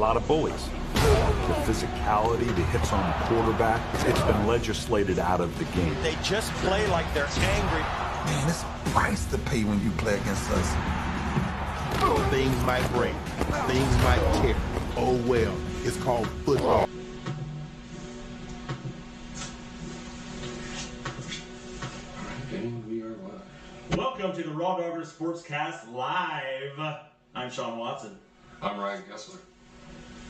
lot of bullies. The physicality, the hits on the quarterback, it's been legislated out of the game. They just play like they're angry. Man, it's a price to pay when you play against us. Things might break, things might tear. Oh well, it's called football. We are live. Welcome to the RawDawgers Sportscast Live. I'm Sean Watson. I'm Ryan Gessler.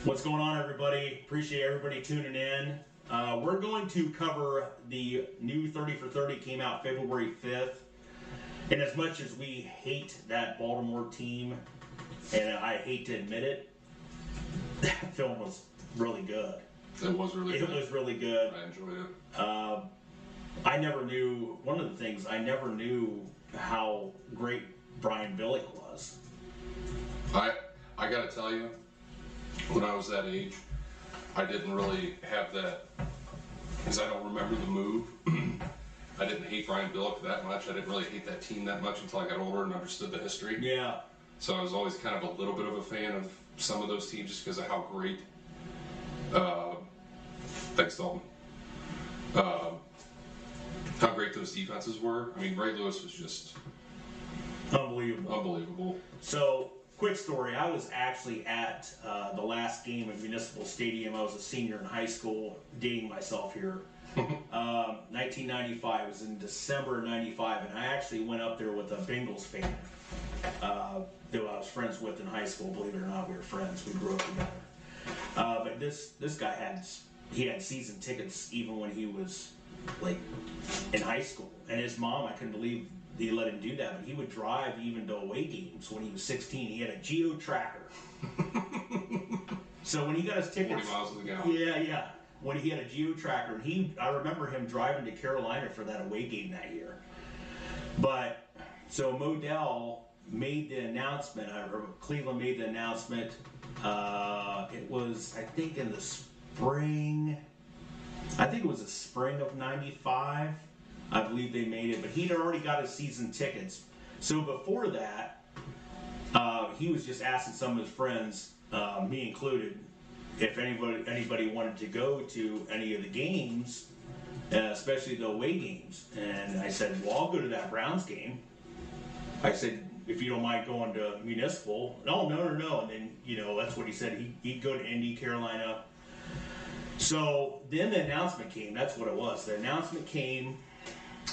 What's going on, everybody? Appreciate everybody tuning in. We're going to cover the new 30 for 30 came out February 5th. And as much as we hate that Baltimore team, and I hate to admit it, that film was really good. It was really good. It was really good. I enjoyed it. I never knew, one of the things, I never knew how great Brian Billick was. I gotta tell you, when I was that age, I didn't really have that, because I don't remember the move. I didn't hate Brian Billick that much. I didn't really hate that team that much until I got older and understood the history. Yeah. So I was always kind of a little bit of a fan of some of those teams just because of how great, thanks Dalton, how great those defenses were. I mean, Ray Lewis was just unbelievable. So, quick story. I was actually at the last game at Municipal Stadium. I was a senior in high school, dating myself here. 1995. It was in December of 95, and I actually went up there with a Bengals fan that I was friends with in high school. Believe it or not, we were friends. We grew up together. But this guy had season tickets even when he was like in high school, and his mom, I couldn't believe he let him do that, but he would drive even to away games when he was 16. He had a Geo Tracker. So when he got his tickets, 40 miles to the gallon. yeah. When he had a Geo Tracker, and I remember him driving to Carolina for that away game that year. But so Modell made the announcement. I remember Cleveland made the announcement. It was, I think, in the spring. I think it was the spring of '95. I believe they made it, but he'd already got his season tickets. So before that, he was just asking some of his friends, me included, if anybody wanted to go to any of the games, especially the away games. And I said, well, I'll go to that Browns game. I said, if you don't mind going to Municipal. No. And then, that's what he said. He'd go to Indy, Carolina. So then the announcement came. That's what it was. The announcement came.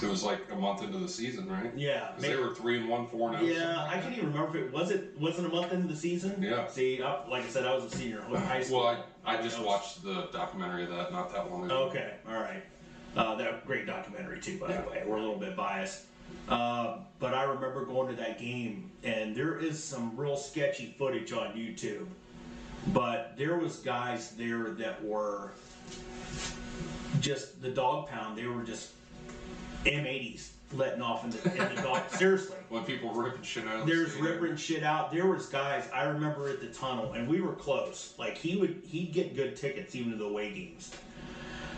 It was like a month into the season, right? Yeah. Because they were 3-1, 4-0. Yeah, I can't even remember if it wasn't a month into the season. Yeah. See, like I said, I was a senior in high school. Well, I just watched the documentary of that not that long ago. Okay, all right. That great documentary too, by the way. We're a little bit biased. But I remember going to that game, and there is some real sketchy footage on YouTube. But there was guys there that were just the dog pound. They were just M80s letting off in the dog. Seriously. When people were ripping shit out. There's ripping shit out. There was guys I remember at the tunnel, and we were close. Like he'd get good tickets even to the away games.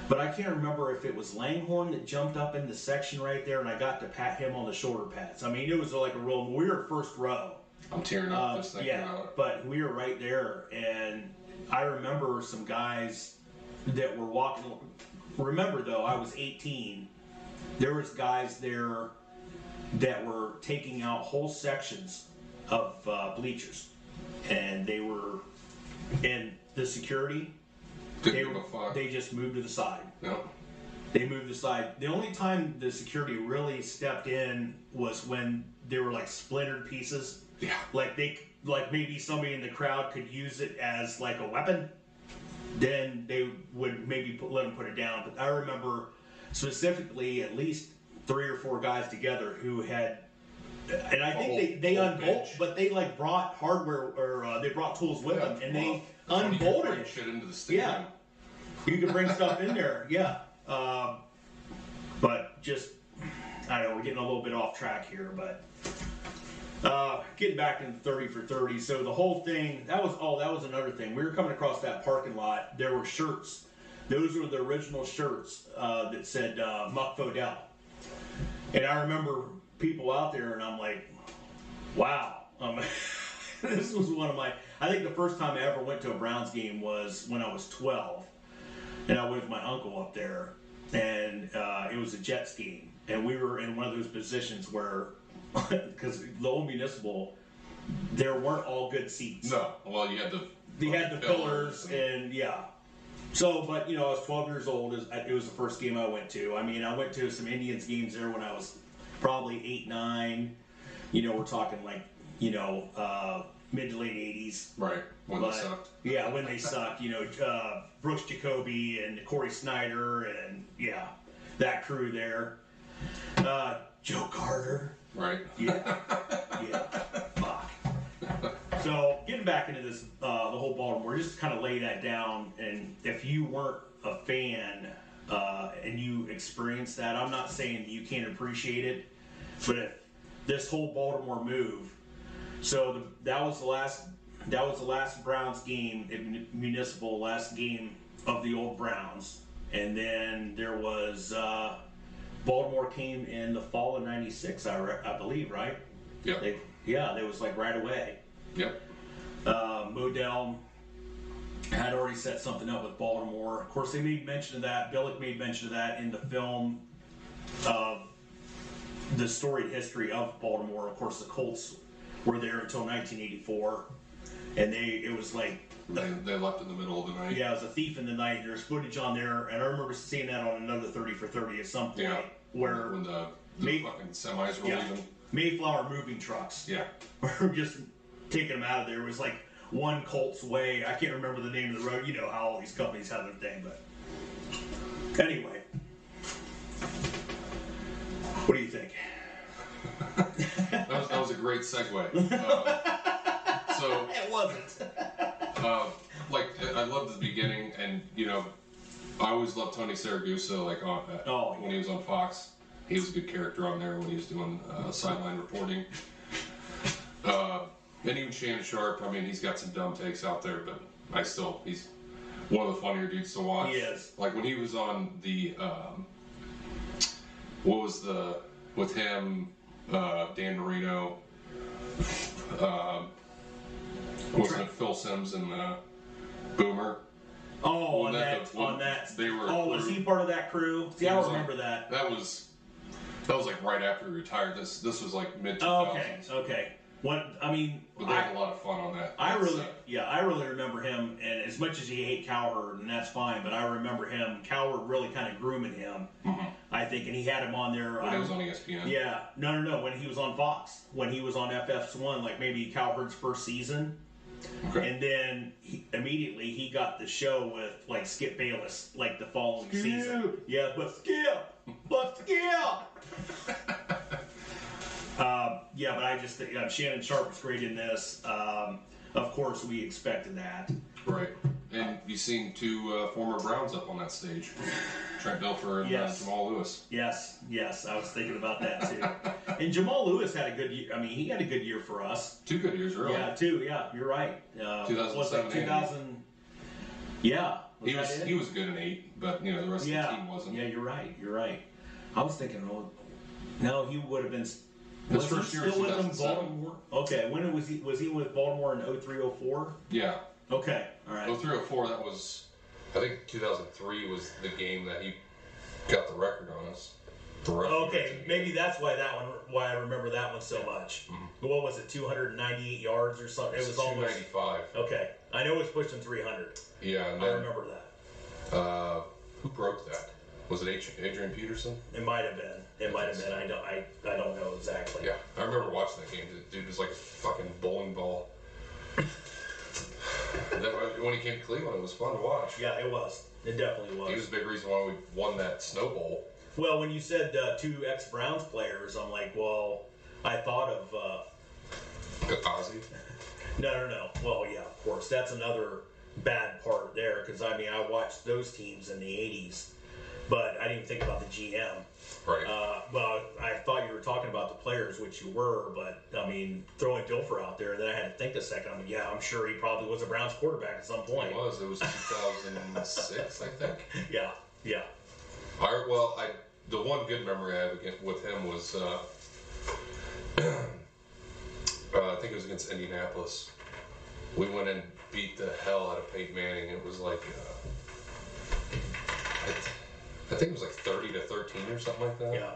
But I can't remember if it was Langhorne that jumped up in the section right there, and I got to pat him on the shoulder pads. I mean, it was like a real. We were first row. I'm tearing up just thinking about it. But we were right there, and I remember some guys that were walking. Remember though, I was 18. There was guys there that were taking out whole sections of bleachers, and they were in the security. Didn't give a fuck. They just moved to the side. Yep. They moved to the side. The only time the security really stepped in was when there were like splintered pieces. Yeah. Like maybe somebody in the crowd could use it as like a weapon. Then they would maybe let them put it down. But I remember specifically at least 3 or 4 guys together who had, and I think they unbolt, but they like brought hardware or they brought tools with them, and they unbolted shit into the stadium. Yeah, you can bring stuff in there. Yeah, but just I don't know, we're getting a little bit off track here, but getting back into 30 for 30. So the whole thing that was another thing. We were coming across that parking lot. There were shirts. Those were the original shirts that said Muck Fodell. And I remember people out there, and I'm like, wow. This was one of my, I think the first time I ever went to a Browns game was when I was 12, and I went with my uncle up there, and it was a Jets game, and we were in one of those positions where, because the old Municipal, there weren't all good seats. No, well, you had the pillars and yeah. So, but I was 12 years old. It was the first game I went to. I mean, I went to some Indians games there when I was probably 8, 9. We're talking like mid to late 80s. Right, when they sucked. Yeah, when they sucked. Brooks Jacoby and Corey Snyder and that crew there. Joe Carter. Right. Yeah. Yeah. Fuck. So getting back into this, the whole Baltimore, just kind of lay that down. And if you weren't a fan and you experienced that, I'm not saying you can't appreciate it, but if this whole Baltimore move, so that was the last Browns game in Municipal, last game of the old Browns, and then there was Baltimore came in the fall of '96, I believe, right? Yep. They was like right away. Yep. Modell had already set something up with Baltimore. Of course, they made mention of that. Billick made mention of that in the film of the storied history of Baltimore. Of course, the Colts were there until 1984, and it was like they left in the middle of the night. Yeah, it was a thief in the night. There's footage on there, and I remember seeing that on another 30 for 30 at some point. Yeah. Where when the fucking semis were leaving. Mayflower moving trucks. Yeah. Were just taking them out of there. It was like one Colts Way. I can't remember the name of the road. You know how all these companies have their thing, but anyway. What do you think? that was a great segue. So it wasn't. I loved the beginning, and I always loved Tony Saragusa. When he was on Fox, he was a good character on there when he was doing sideline reporting. And even Shannon Sharp. I mean, he's got some dumb takes out there, but he's one of the funnier dudes to watch. He is. Like when he was on the with him, Dan Marino, wasn't it Phil Simms and Boomer? Oh, on that. They were. Was he part of that crew? See, I remember that. That was like right after he retired. This was like mid 2000s. Okay. But they had a lot of fun on that. I really remember him, and as much as you hate Cowherd, and that's fine, but I remember him, Cowherd really kind of grooming him, I think, and he had him on there. When he was on ESPN? Yeah. No, when he was on Fox. When he was on FS1, like maybe Cowherd's first season. Okay. And then immediately he got the show with like Skip Bayless, like the following season. Yeah, but Skip! But I just think Shannon Sharp was great in this. Of course, we expected that. Right. And you've seen two former Browns up on that stage. Trent Dilfer and Jamal Lewis. Yes, I was thinking about that too. And Jamal Lewis had a good year. I mean, he had a good year for us. 2 good years, really. Yeah, 2. Yeah, you're right. 2007, 2000. Yeah. He was good in 8, but the rest of the team wasn't. Yeah, you're right. I was thinking, no, he would have been. His first year still was with Baltimore? Okay, when was he with Baltimore in 03-04? Yeah. Okay, all right. 03-04, that was, I think 2003 was the game that he got the record on us. Okay, maybe that's why I remember that one so much. Mm-hmm. What was it, 298 yards or something? It was 295. Okay, I know it was pushing 300. Yeah, and I remember that. Who broke that? Was it Adrian Peterson? It might have been. I don't know exactly. Yeah, I remember watching that game. The dude was like a fucking bowling ball. When he came to Cleveland, it was fun to watch. Yeah, it was. It definitely was. He was a big reason why we won that Snow Bowl. Well, when you said 2 ex-Browns players, I'm like, well, I thought of... Ozzy? No. Well, yeah, of course. That's another bad part there, because, I watched those teams in the 80s, but I didn't think about the GM. Right. Well, I thought you were talking about the players, which you were, but, throwing Dilfer out there, then I had to think a second. I'm sure he probably was a Browns quarterback at some point. It was 2006, I think. Yeah. The one good memory I have with him was, I think it was against Indianapolis. we went and beat the hell out of Peyton Manning. It was like, I think it was like 30-13 or something like that. Yeah.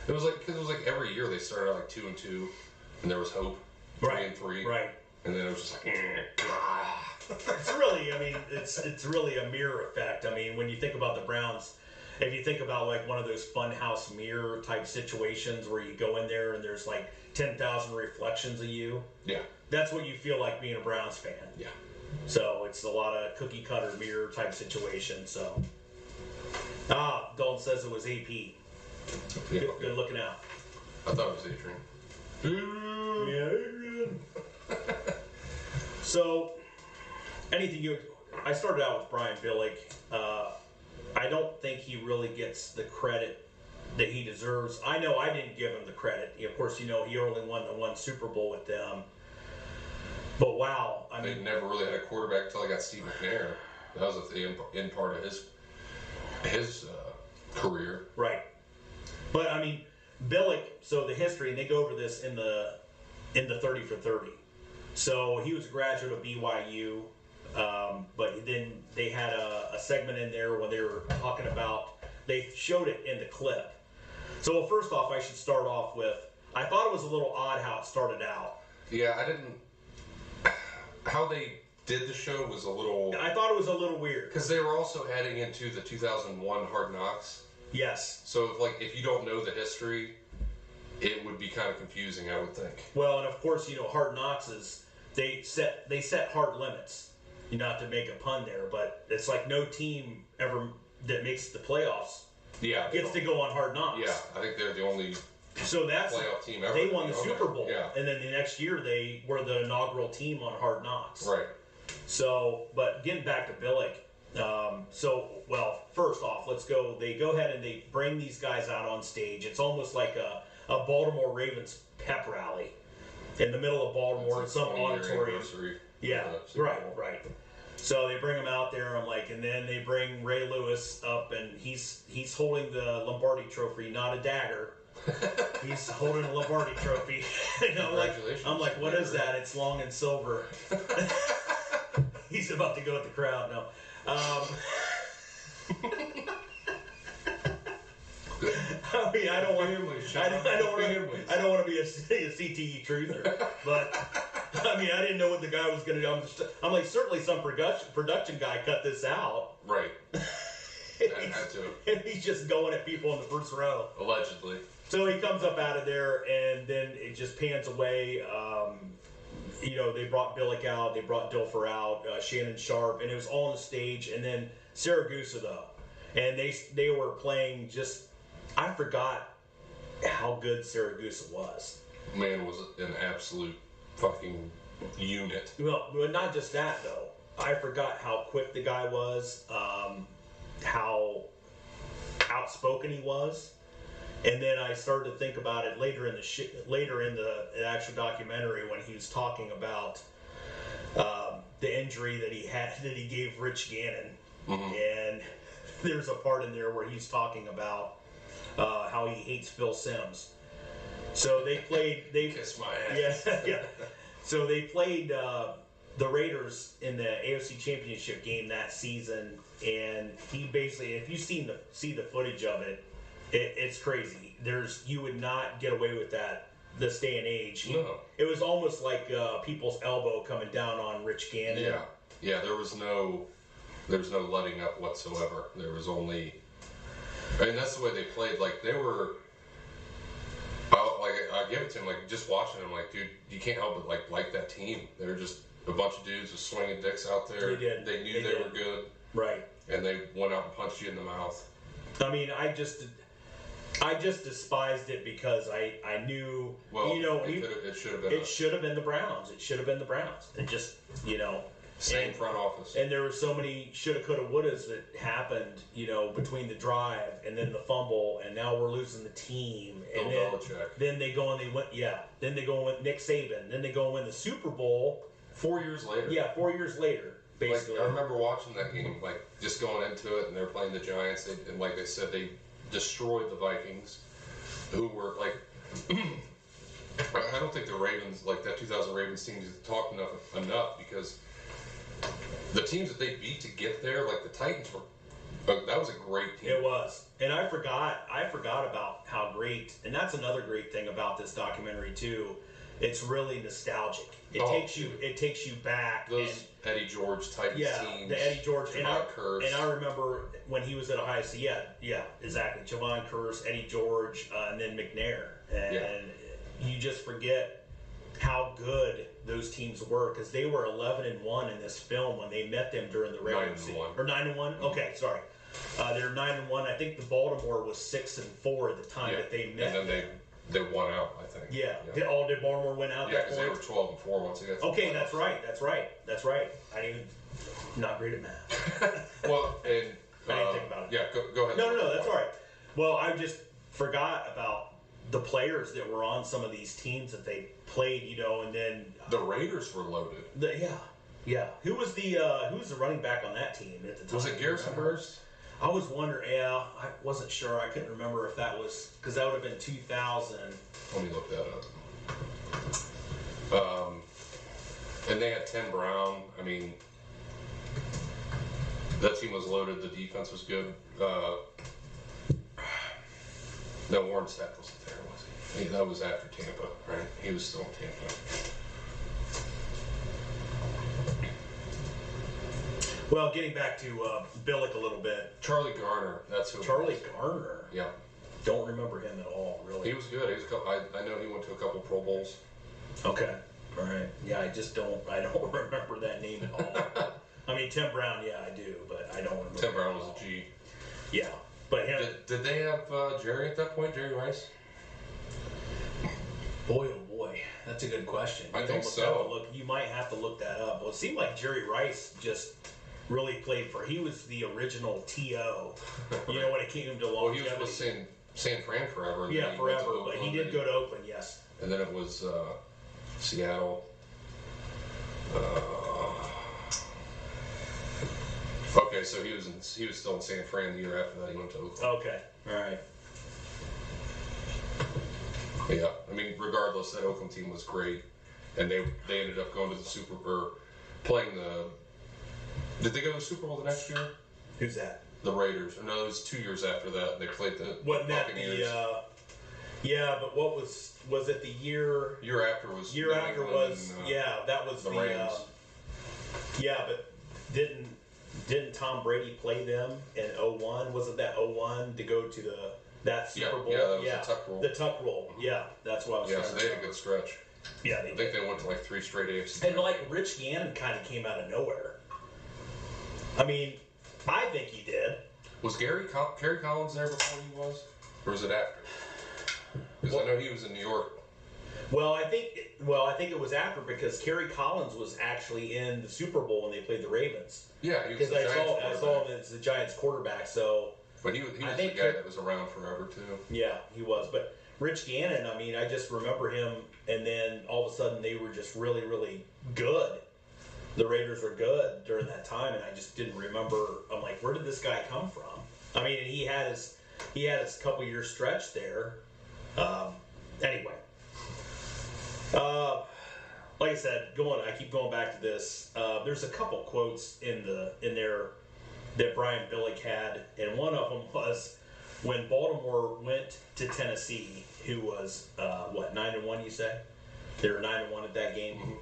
It was like, because it was like every year they started out like 2-2, and there was hope. 3-3. Right. And then it was just like, It's really, I mean, it's really a mirror effect. I mean, when you think about the Browns, if you think about like one of those funhouse mirror type situations where you go in there and there's like 10,000 reflections of you. Yeah. That's what you feel like being a Browns fan. Yeah. So it's a lot of cookie cutter mirror type situation. So, Dalton says it was AP. Yeah. Good looking out. I thought it was Adrian. Yeah, Adrian. So, I started out with Brian Billick. I don't think he really gets the credit that he deserves. I know I didn't give him the credit. Of course, he only won the one Super Bowl with them. But wow, I mean, They never really had a quarterback until I got Steve McNair. That was the end part of his career. right. But I mean, Billick. So the history, and they go over this in the 30 for 30. So he was a graduate of BYU, but then they had a segment in there when they were talking about. They showed it in the clip. So first off, I should start off with. I thought it was a little odd how it started out. Yeah, I didn't. How they did the show was a little. I thought it was a little weird. Because they were also adding into the 2001 Hard Knocks. Yes. So if you don't know the history, it would be kind of confusing, I would think. Well, and of course, Hard Knocks is they set hard limits. Not to make a pun there, but it's like no team ever that makes the playoffs gets to go on Hard Knocks. Yeah, I think they're the only So that's playoff team ever. they won the Super Bowl, Yeah. and then the next year they were the inaugural team on Hard Knocks. Right. So, but getting back to Billick, first off, let's go. They go ahead and they bring these guys out on stage. It's almost like a Baltimore Ravens pep rally in the middle of Baltimore in some 20-year auditorium. anniversary Yeah, of the Super Bowl. right. So they bring him out there. I'm like, and then they bring Ray Lewis up, and he's holding the Lombardi Trophy, not a dagger. He's holding a Lombardi Trophy. And I'm like, what is that? It's long and silver. He's about to go at the crowd now. I mean, I don't want to be a CTE truther, but I mean, I didn't know what the guy was going to do. I'm like, certainly some production guy cut this out. Right. and, had to. And he's just going at people in the first row. Allegedly. So he comes up out of there, and then it just pans away. They brought Billick out, they brought Dilfer out, Shannon Sharp, and it was all on the stage. And then Saragusa, though, and they were playing just. I forgot how good Saragusa was. Man was an absolute fucking unit. Well, but not just that though. I forgot how quick the guy was, how outspoken he was, and then I started to think about it later in the actual documentary when he was talking about the injury that he gave Rich Gannon, and there's a part in there where he's talking about how he hates Phil Simms. So they played. Kiss my ass. Yeah. So they played the Raiders in the AFC Championship game that season, and he basically, if you see the footage of it, it's crazy. You would not get away with that this day and age. No. It was almost like people's elbow coming down on Rich Gannon. Yeah. There was no letting up whatsoever. There was only. I mean, that's the way they played. Like, they were. I give it to him. Like, just watching him, like, dude, you can't help but like that team. They were just a bunch of dudes with swinging dicks out there. They did. They knew they were good. Right. And they went out and punched you in the mouth. I mean, I just despised it because I knew. Well, it should have been. It should have been the Browns. It should have been the Browns. It just Same front office. And there were so many shoulda, coulda, wouldas that happened, between the drive and then the fumble, and now we're losing the team. And Bill Belichick. then they go and they win. Yeah. Then they go and win Nick Saban. Then they go and win the Super Bowl. 4 years later. Yeah, 4 years later, basically. Like, I remember watching that game, like, just going into it, and they're playing the Giants, and like they said, they destroyed the Vikings, who were like, I don't think the Ravens, like that 2000 Ravens team, is talked enough because the teams that they beat to get there, like the Titans were, that was a great team. It was, and I forgot about how great, and that's another great thing about this documentary too. It's really nostalgic. It takes you back. Those Eddie George Titans teams. The Eddie George Javon Curse. And I remember when he was at Ohio State. Yeah, exactly. Javon Curse, Eddie George, and then McNair, and you just forget how good those teams were because they were 11-1 in this film when they met them during the regular season. 9-1. Or 9-1. Okay, sorry. They were 9-1. I think the Baltimore was 6-4 at the time that they met. And then they won out, I think. Yeah. Did Baltimore win out? Yeah, because they were 12-4 once they got to the Okay, playoffs. that's right. I didn't even not great at math. Well, and I didn't think about it. Yeah, go ahead. No, that's all right. Well, I just forgot about the players that were on some of these teams that they played, and then The Raiders were loaded. Yeah. Who was the running back on that team at the time? Was it Garrison Hurst? I was wondering. Yeah, I wasn't sure. I couldn't remember if that was because that would have been 2000. Let me look that up. And they had Tim Brown. I mean, that team was loaded. The defense was good. No, Warren Sapp wasn't there, was he? That was after Tampa, right? He was still in Tampa. Well, getting back to Billick a little bit. Charlie Garner, that's who. Charlie Garner. Yeah. Don't remember him at all, really. He was good. I know he went to a couple Pro Bowls. Okay. All right. Yeah, I don't remember that name at all. I mean, Tim Brown, yeah, I do, but I don't remember. Tim Brown was a G. Yeah. But him. Did they have Jerry at that point, Jerry Rice? Boy, oh boy. That's a good question. I think so. You might have to look that up. Well, it seemed like Jerry Rice just really played he was the original T.O. When it came to longevity. Well, he was with San Fran forever. And Yeah, forever. But he did go to Oakland, yes. And then it was Seattle. Okay, so he was still in San Fran the year after that. He went to Oakland. Okay, all right. Yeah, I mean, regardless, that Oakland team was great, and they ended up going to the Super Bowl, playing the. Did they go to the Super Bowl the next year? Who's that? The Raiders. No, it was 2 years after that. They played the Buccaneers. Yeah, but what was it the year? Year after was. Year after was that was the Rams. But didn't Tom Brady play them in 01? Was it that 01 to go to that Super Bowl? Yeah, that was the Tuck Rule. The Tuck Rule. Yeah, that's what I was. Yeah, so they had a good stretch. Yeah, I think they went to like 3 straight AFC. And Rich Gannon kind of came out of nowhere. I mean, I think he did. Was Kerry Collins there before he was, or was it after? Because I know he was in New York. Well, I think it was after because Kerry Collins was actually in the Super Bowl when they played the Ravens. Yeah, he was. Because I saw him as the Giants quarterback. So, but he was the guy that was around forever too. Yeah, he was. But Rich Gannon, I mean, I just remember him, and then all of a sudden they were just really, really good. The Raiders were good during that time, and I just didn't remember. I'm like, where did this guy come from? I mean, he had his couple year stretch there. Anyway, like I said, I keep going back to this. There's a couple quotes in there that Brian Billick had, and one of them was when Baltimore went to Tennessee, who was 9-1? You say they were 9-1 at that game. Mm-hmm.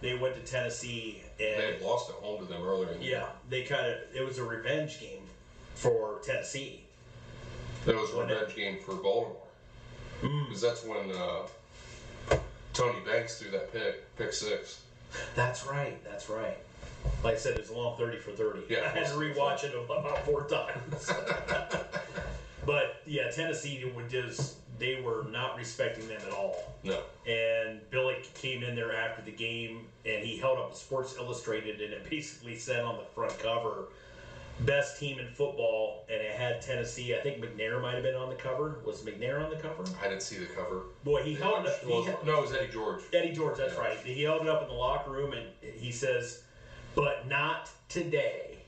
They went to Tennessee and they had lost at home to them earlier. It was a revenge game for Tennessee. It was a revenge game for Baltimore. Because that's when Tony Banks threw that pick six. That's right. Like I said, it was a long 30 for 30. Yeah, I had to rewatch it about 4 times. But yeah, Tennessee they were not respecting them at all. No. And Billick came in there after the game, and he held up Sports Illustrated, and it basically said on the front cover, best team in football, and it had Tennessee. I think McNair might have been on the cover. Was McNair on the cover? I didn't see the cover. Boy, he held it up. No, it was Eddie George. Eddie George, that's right. He held it up in the locker room, and he says, but not today.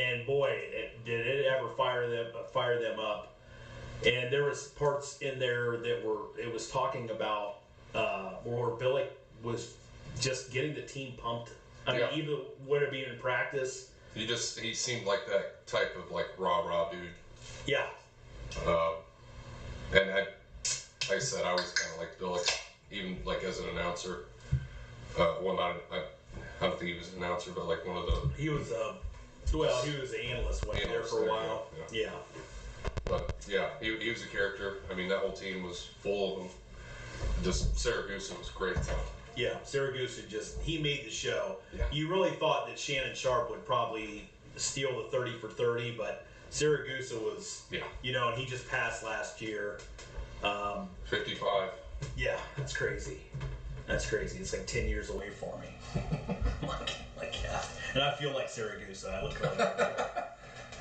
And boy, did it ever fire them up. And there was parts in there that it was talking about where Billick was just getting the team pumped. I mean, even would it be in practice? He seemed like that type of like rah dude. Yeah. And like I said, I was kind of like Billick, even like as an announcer. Well, I don't think he was an announcer, but like one of the. He was he was an analyst there for a while. Yeah. But yeah, he was a character. I mean, that whole team was full of them. Just Saragusa was great. Yeah, Saragusa he made the show. Yeah. You really thought that Shannon Sharp would probably steal the 30 for 30, but Saragusa was, and he just passed last year. 55. Yeah, that's crazy. That's crazy. It's like 10 years away for me. like yeah. And I feel like Saragusa. I look like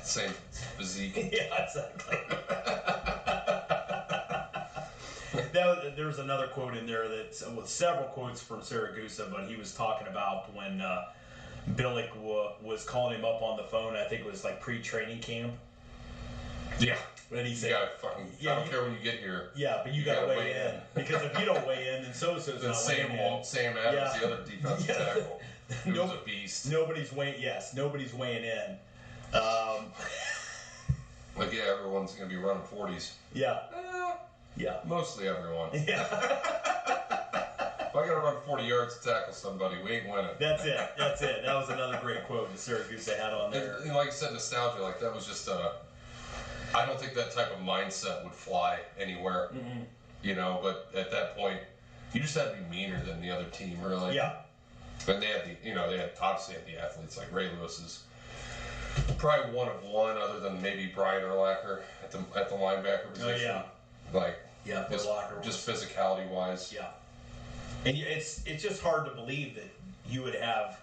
Same physique. Yeah, exactly. There's another quote in there with several quotes from Saragusa, but he was talking about when Billick was calling him up on the phone. I think it was like pre-training camp. Yeah. And he said, "You gotta fucking. I don't care when you get here. Yeah, but you gotta weigh in because if you don't weigh in, then so-and-so's not weighing in." Sam Adams, the other defensive tackle, he was a beast. Nobody's weighing in. Like everyone's gonna be running 40s. Yeah. Yeah. Mostly everyone. Yeah. If I gotta run 40 yards to tackle somebody, we ain't winning. That's it. That was another great quote that Saragusa had on there. And like I said, nostalgia, like that was just I don't think that type of mindset would fly anywhere. Mm-hmm. But at that point, you just had to be meaner than the other team, really. Yeah. And they had obviously had the athletes like Ray Lewis is probably one of one, other than maybe Brian Urlacher at the linebacker position. Oh, yeah. Like, just physicality wise. Yeah. And it's just hard to believe that you would have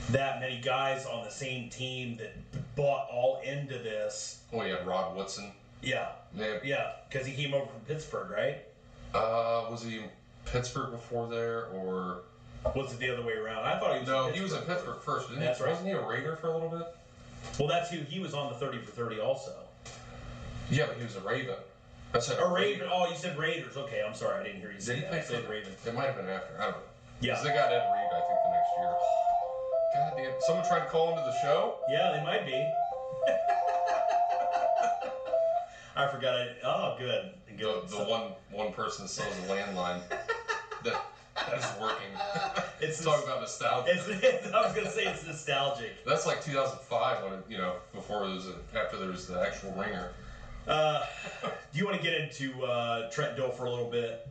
that many guys on the same team that bought all into this. Oh, you had Rod Woodson. Yeah. Because he came over from Pittsburgh, right? Was he in Pittsburgh before there, or was it the other way around? I thought he was. No, he was in Pittsburgh first. That's right. Wasn't he a Raider for a little bit? Well, that's who he was on the 30 for 30 also. Yeah, but he was a Raven. I said a Raven. Oh, you said Raiders. Okay, I'm sorry, I didn't hear you say that. Did he play for Raven? It might have been after. I don't know. Yeah. Because they got Ed Reed, I think, the next year. God damn! Someone tried to call into the show. Yeah, they might be. I forgot. Oh, good. The one person that sells a landline that is working. It's talking about nostalgia. I was gonna say it's nostalgic. That's like 2005 when before after there was the actual ringer. Do you want to get into Trent Dilfer a little bit?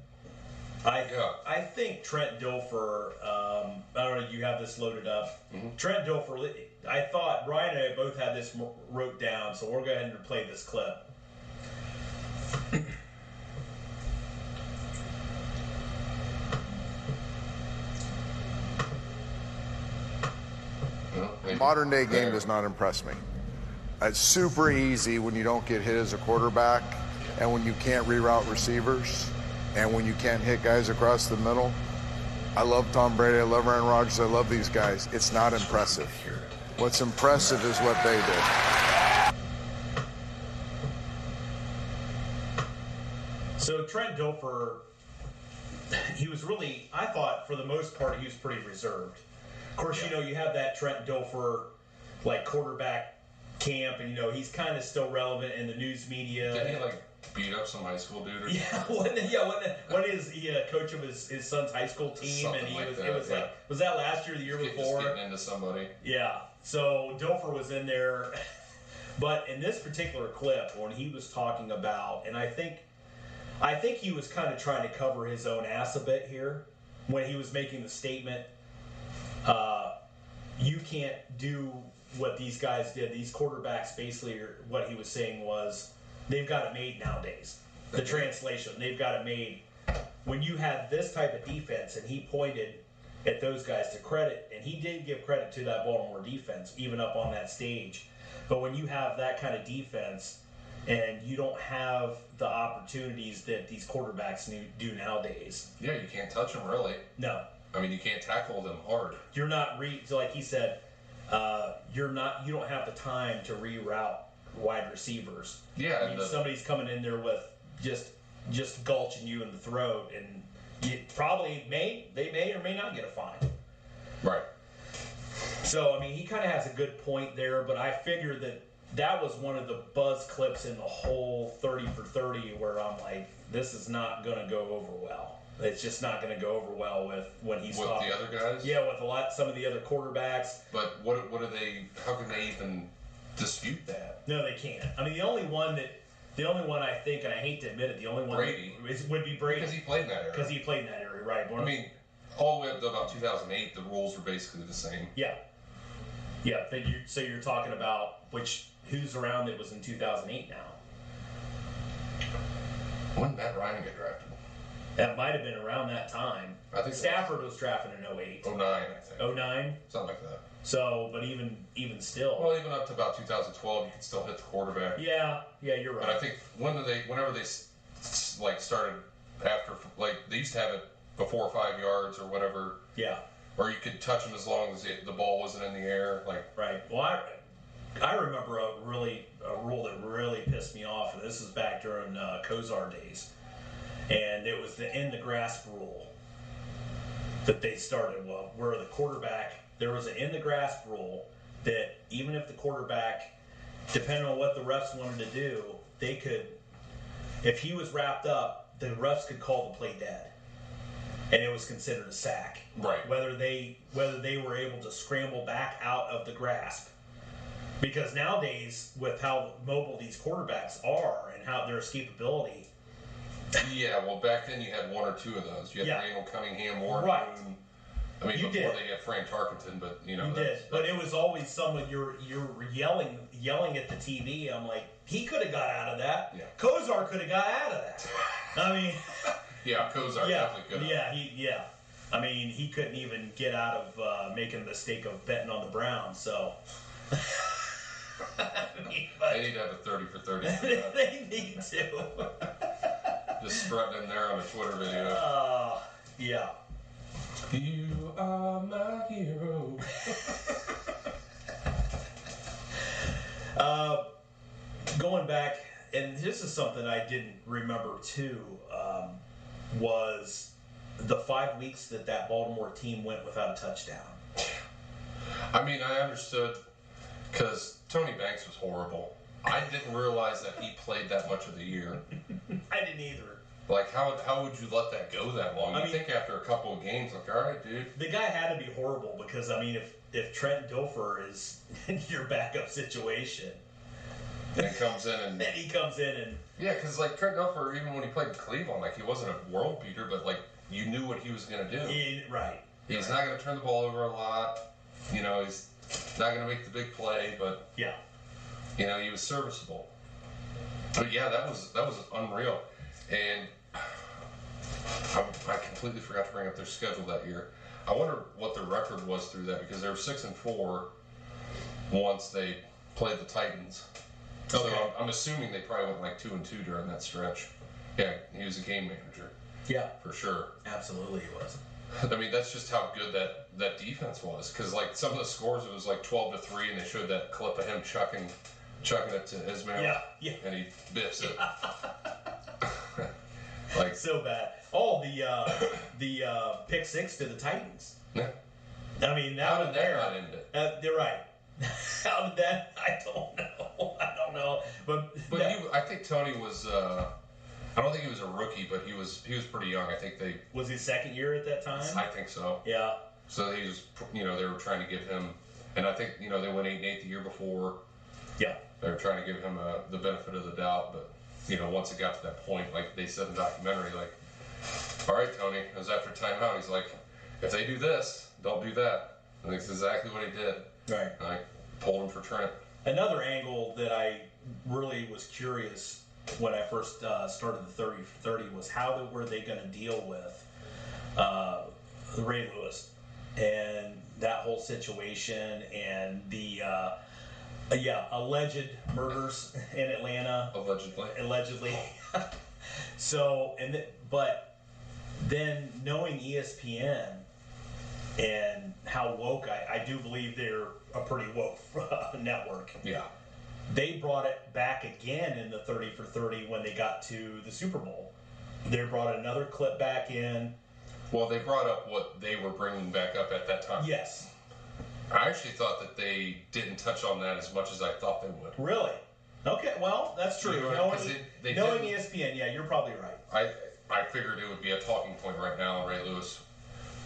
I think Trent Dilfer. I don't know. You have this loaded up. Mm-hmm. Trent Dilfer. I thought Brian and I both had this wrote down, so we're going to go ahead and play this clip. Modern day game does not impress me. It's super easy when you don't get hit as a quarterback, and when you can't reroute receivers, and when you can't hit guys across the middle. I love Tom Brady, I love Aaron Rodgers, I love these guys. It's not impressive. What's impressive is what they did. So Trent Dilfer, he was really, I thought for the most part, he was pretty reserved. Of course, you have that Trent Dilfer, like quarterback camp, and he's kind of still relevant in the news media. Didn't he beat up some high school dude? Or when is he a coach of his son's high school team? Something and it was was that last year or the year before? Just getting into somebody. Yeah. So Dilfer was in there, but in this particular clip, when he was talking about, and I think he was kind of trying to cover his own ass a bit here when he was making the statement. You can't do what these guys did. These quarterbacks, basically, what he was saying was, they've got it made nowadays. The translation, they've got it made. When you have this type of defense, and he pointed at those guys to credit, and he did give credit to that Baltimore defense, even up on that stage. But when you have that kind of defense, and you don't have the opportunities that these quarterbacks do nowadays. Yeah, you can't touch them, really. No. I mean, you can't tackle them hard. You're not so like he said, you don't have the time to reroute wide receivers. Yeah, I mean, somebody's coming in there with just gulching you in the throat, and you probably they may or may not get a fine. Right. So I mean, he kind of has a good point there, but I figure that was one of the buzz clips in the whole 30 for 30 where I'm like, this is not going to go over well. It's just not going to go over well with when he's with talking. the other guys. Yeah, with some of the other quarterbacks. But what do they? How can they even dispute that? No, they can't. I mean, the only one I think, and I hate to admit it, the only one Brady would be Brady because he played in that area. Because he played in that area, right? I mean, all the way up to about 2008, the rules were basically the same. Yeah. Yeah. So you're talking about who's around that was in 2008 now? When did Matt Ryan get drafted? That might have been around that time. I think Stafford was drafted in 08. 09, I think. 09? Something like that. So, but even still. Well, even up to about 2012, you could still hit the quarterback. Yeah, you're right. But I think whenever they like started after, like they used to have it before 5 yards or whatever. Yeah. Or you could touch them as long as the ball wasn't in the air. Like right. Well, I remember a rule that really pissed me off, and this is back during Kozar days, and it was the in the grasp rule that they started. Well, where the quarterback, there was an in the grasp rule that even if the quarterback, depending on what the refs wanted to do, they could, if he was wrapped up, the refs could call the play dead, and it was considered a sack. Right. Whether they were able to scramble back out of the grasp. Because nowadays, with how mobile these quarterbacks are and how their escapability. Yeah, well, back then you had one or two of those. You had Randall Cunningham, Warren Moon. I mean, before they had Frank Tarkenton, but you know. You did, but it was always someone you're yelling at the TV. I'm like, he could have got out of that. Yeah. Kozar could have got out of that. I mean. Yeah, Kozar definitely could have. Yeah. I mean, he couldn't even get out of making the mistake of betting on the Browns. So. They need to have a 30 for 30. They need to. Just strutting in there on a Twitter video. Yeah. You are my hero. Going back, and this is something I didn't remember too, was the 5 weeks that Baltimore team went without a touchdown. I mean, I understood because Tony Banks was horrible. I didn't realize that he played that much of the year. I didn't either. Like, how would you let that go that long? I think after a couple of games, like, all right, dude. The guy had to be horrible because, I mean, if Trent Dilfer is in your backup situation. And he comes in and... Yeah, because, like, Trent Dilfer, even when he played in Cleveland, like, he wasn't a world beater, but, like, you knew what he was going to do. Right. He's not going to turn the ball over a lot. You know, he's not going to make the big play, but... Yeah. You know, he was serviceable. But, yeah, that was unreal. And I completely forgot to bring up their schedule that year. I wonder what their record was through that, because they were 6-4 once they played the Titans. Okay. So I'm assuming they probably went like 2-2 during that stretch. Yeah, he was a game manager. Yeah, for sure. Absolutely, he was. I mean, that's just how good that defense was. Because like some of the scores, it was like 12-3, and they showed that clip of him chucking it to Ismail. Yeah. And he biffs it. Like so bad. Oh, the pick six to the Titans. Yeah. I mean, how did that not end it? They're right. How did that? I don't know. But I think Tony was. I don't think he was a rookie, but he was pretty young. I think was his second year at that time. I think so. Yeah. So he was, they were trying to give him, and I think they went 8-8 the year before. Yeah. They were trying to give him the benefit of the doubt, but once it got to that point, like they said in the documentary, like, all right, Tony, it was after timeout. He's like, if they do this, don't do that. And that's exactly what he did. Right. And I pulled him for Trent. Another angle that I really was curious when I first started the 30 for 30 was how were they going to deal with Ray Lewis and that whole situation and the alleged murders in Atlanta. Allegedly. So but then knowing ESPN and how woke I do believe they're a pretty woke network. Yeah. they brought it back again in the 30 for 30 when they got to the Super Bowl. They brought another clip back in. Well, they brought up what they were bringing back up at that time. Yes. I actually thought that they didn't touch on that as much as I thought they would. Really? Okay, well, that's true. Knowing ESPN, yeah, you're probably right. I figured it would be a talking point right now, and Ray Lewis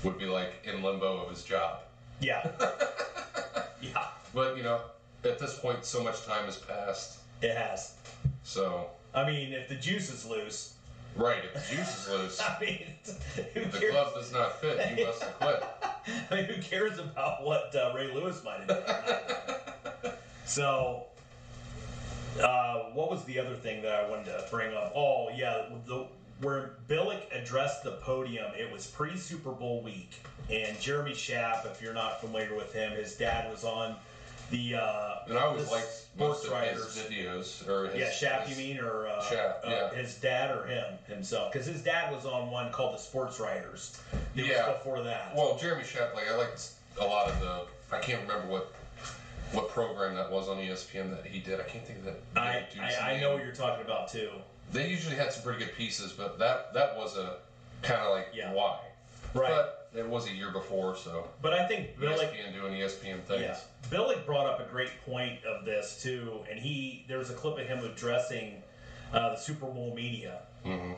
would be like in limbo of his job. Yeah. Yeah. But, at this point, so much time has passed. It has. So. I mean, if the juice is loose. Right, if the juice is loose. I mean, if the glove does not fit, you must have quit. I mean, who cares about what Ray Lewis might have done? So, what was the other thing that I wanted to bring up? Oh, yeah, where Billick addressed the podium, it was pre-Super Bowl week, and Jeremy Schaap, if you're not familiar with him, his dad was on the and I always liked most of Writers. his videos, or his, Schaap, you mean, or Schaap, yeah. His dad or himself? Because his dad was on one called the Sports Writers. It was before that. Well, Jeremy Schaap, I liked a lot of I can't remember what program that was on ESPN that he did. I can't think of that. I know what you're talking about too. They usually had some pretty good pieces, but that was a kind of why. Right. But it was a year before, so. But I think Billick ESPN doing ESPN things. Yeah. Billick brought up a great point of this too, and there was a clip of him addressing the Super Bowl media, and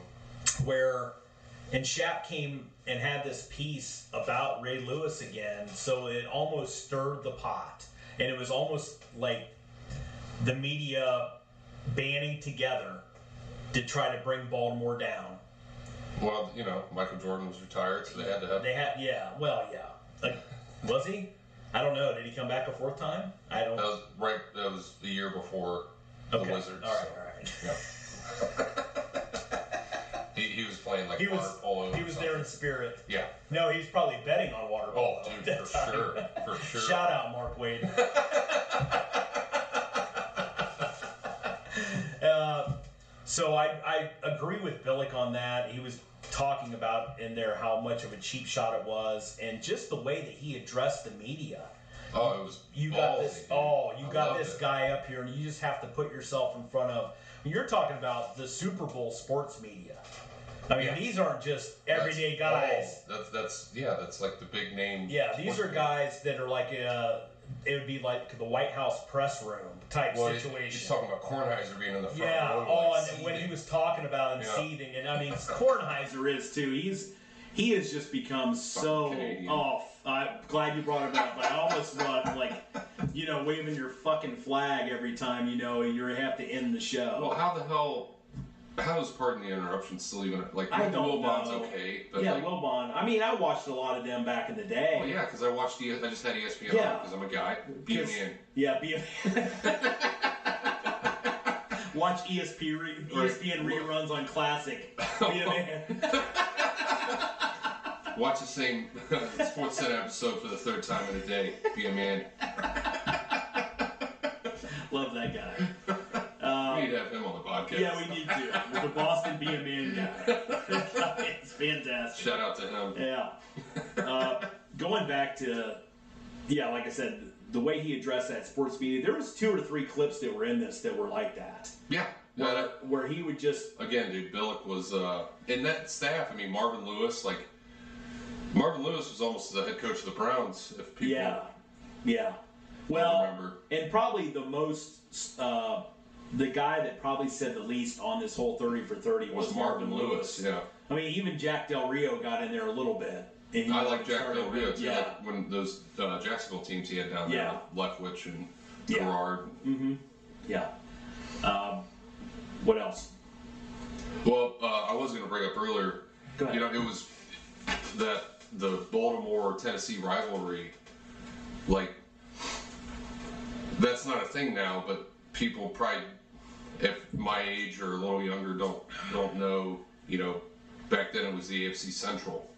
Schaap came and had this piece about Ray Lewis again, so it almost stirred the pot, and it was almost like the media banding together to try to bring Baltimore down. Well, Michael Jordan was retired, so they had to have. Was he? I don't know. Did he come back a fourth time? I don't. That was right. That was the year before the Wizards. All right. Yeah. he was playing water polo. He was there in spirit. Yeah. No, he's probably betting on water polo. Oh, dude, for sure. Shout out, Mark Wade. So I agree with Billick on that. He was talking about in there how much of a cheap shot it was, and just the way that he addressed the media. Oh, it was. You got this guy up here, and you just have to put yourself in front of. You're talking about the Super Bowl sports media. I mean, these aren't just everyday guys. That's like the big name. Yeah, these are guys that are like it would be like the White House press room type situation. He's talking about Kornheiser being in the front row. row. And when he was talking about seething, and I mean, Kornheiser is too. He has just become so off. I'm glad you brought it up. I almost want waving your fucking flag every time you have to end the show. Well, how the hell? How is, pardon the interruption, still even I don't know. Wilbon's okay, but Wilbon. I mean, I watched a lot of them back in the day. Well, yeah, because I just had ESPN on because I'm a guy. Be a man. Yeah, be a watch ESPN reruns on Classic. Be a man. Watch the same Sports Center episode for the third time in a day. Be a man. Love that guy. We need to have him on the podcast. Yeah, we need to. The Boston Be a Man guy. It's fantastic. Shout out to him. Yeah. Going back to, like I said, the way he addressed that sports media, there was 2 or 3 clips that were in this that were like that. Yeah. Where he would just... Again, dude, Billick was... in that staff, I mean, Marvin Lewis was almost the head coach of the Browns, if people... Yeah. Well, remember. And probably the most... the guy that probably said the least on this whole 30 for 30 was Marvin Lewis. Yeah. I mean, even Jack Del Rio got in there a little bit. I like Jack Del Rio, too. Yeah. Like when those Jacksonville teams he had down there, Leftwich and Gerard. Mm-hmm. Yeah. What else? Well, I was going to bring up earlier, Go ahead. It was that the Baltimore-Tennessee rivalry, that's not a thing now, but people probably, if my age or a little younger, don't know, back then it was the AFC Central,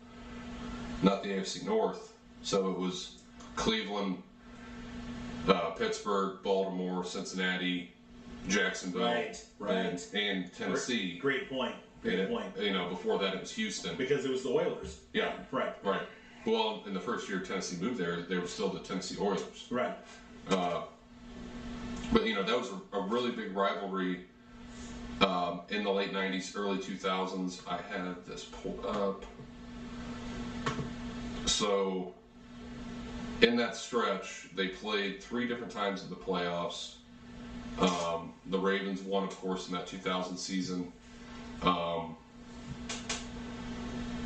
not the AFC North. So it was Cleveland, Pittsburgh, Baltimore, Cincinnati, Jacksonville, right. And Tennessee. Great point. Before that it was Houston. Because it was the Oilers. Yeah. Right. Well, in the first year Tennessee moved there, they were still the Tennessee Oilers. Right. But that was a really big rivalry in the late '90s, early 2000s. I had this pulled up. So in that stretch, they played 3 different times in the playoffs. The Ravens won, of course, in that 2000 season.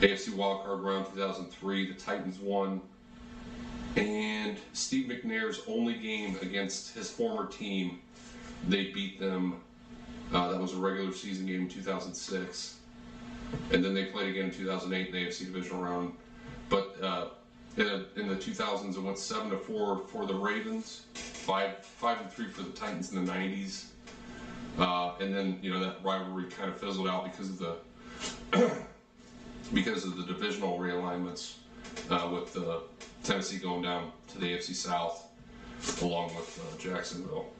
AFC wildcard round 2003, the Titans won. And Steve McNair's only game against his former team, they beat them. That was a regular season game in 2006. And then they played again in 2008 in the AFC divisional round. But in the 2000s, it went 7-4 for the Ravens, 5-3 for the Titans in the 90s. And then that rivalry kind of fizzled out because of the divisional realignments, with Tennessee going down to the AFC South along with Jacksonville.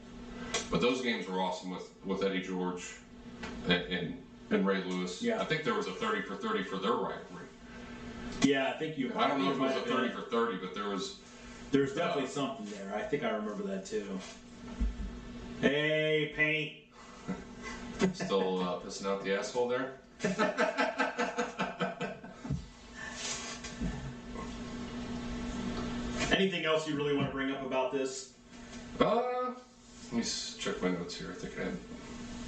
But those games were awesome with Eddie George and Ray Lewis. Yeah. I think there was a 30 for 30 for their rivalry. Yeah, I think I don't know if it was a 30 for 30, but there's definitely something there. I think I remember that too. Hey, paint. Still pissing out the asshole there. Anything else you really want to bring up about this? Let me check my notes here. I think I had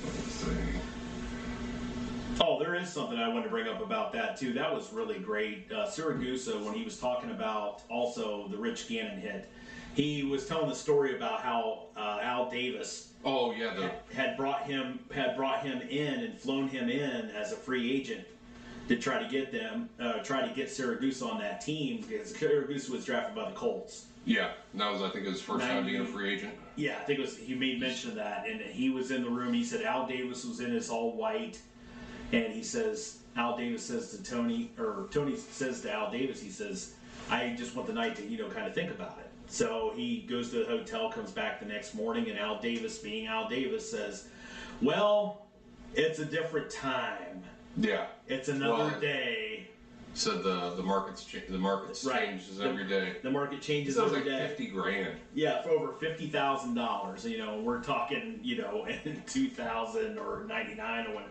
anything. Oh, there is something I wanted to bring up about that too. That was really great. Siragusa, when he was talking about also the Rich Gannon hit, he was telling the story about how Al Davis had brought him in and flown him in as a free agent to try to get Siragusa on that team, because Siragusa was drafted by the Colts. Yeah, that was, I think, his first time being a free agent. Yeah, I think it was. He made mention of that, and he was in the room. He said Al Davis was in his all white, and he says Al Davis says to Tony, or Tony says to Al Davis, he says, "I just want the night to kind of think about it." So he goes to the hotel, comes back the next morning, and Al Davis, being Al Davis, says, "Well, it's a different time. Yeah, it's another day." Said the markets changes every day. The market changes every day. $50,000. Yeah, for over $50,000. We're talking, in 2000 or 99 or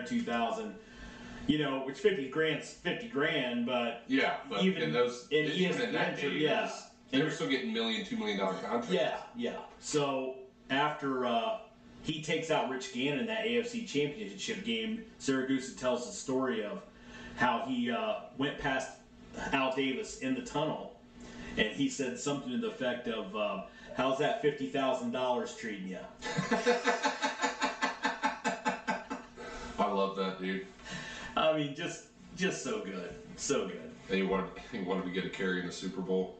2000. Which $50,000, but yeah, but even in those even in that day, yeah, they were still getting $1 million, $2 million contracts. Yeah. So after he takes out Rich Gannon in that AFC Championship game, Siragusa tells the story of how he went past Al Davis in the tunnel, and he said something to the effect of, "How's that $50,000 treating you?" I love that, dude. I mean, just so good, so good. And he wanted to get a carry in the Super Bowl.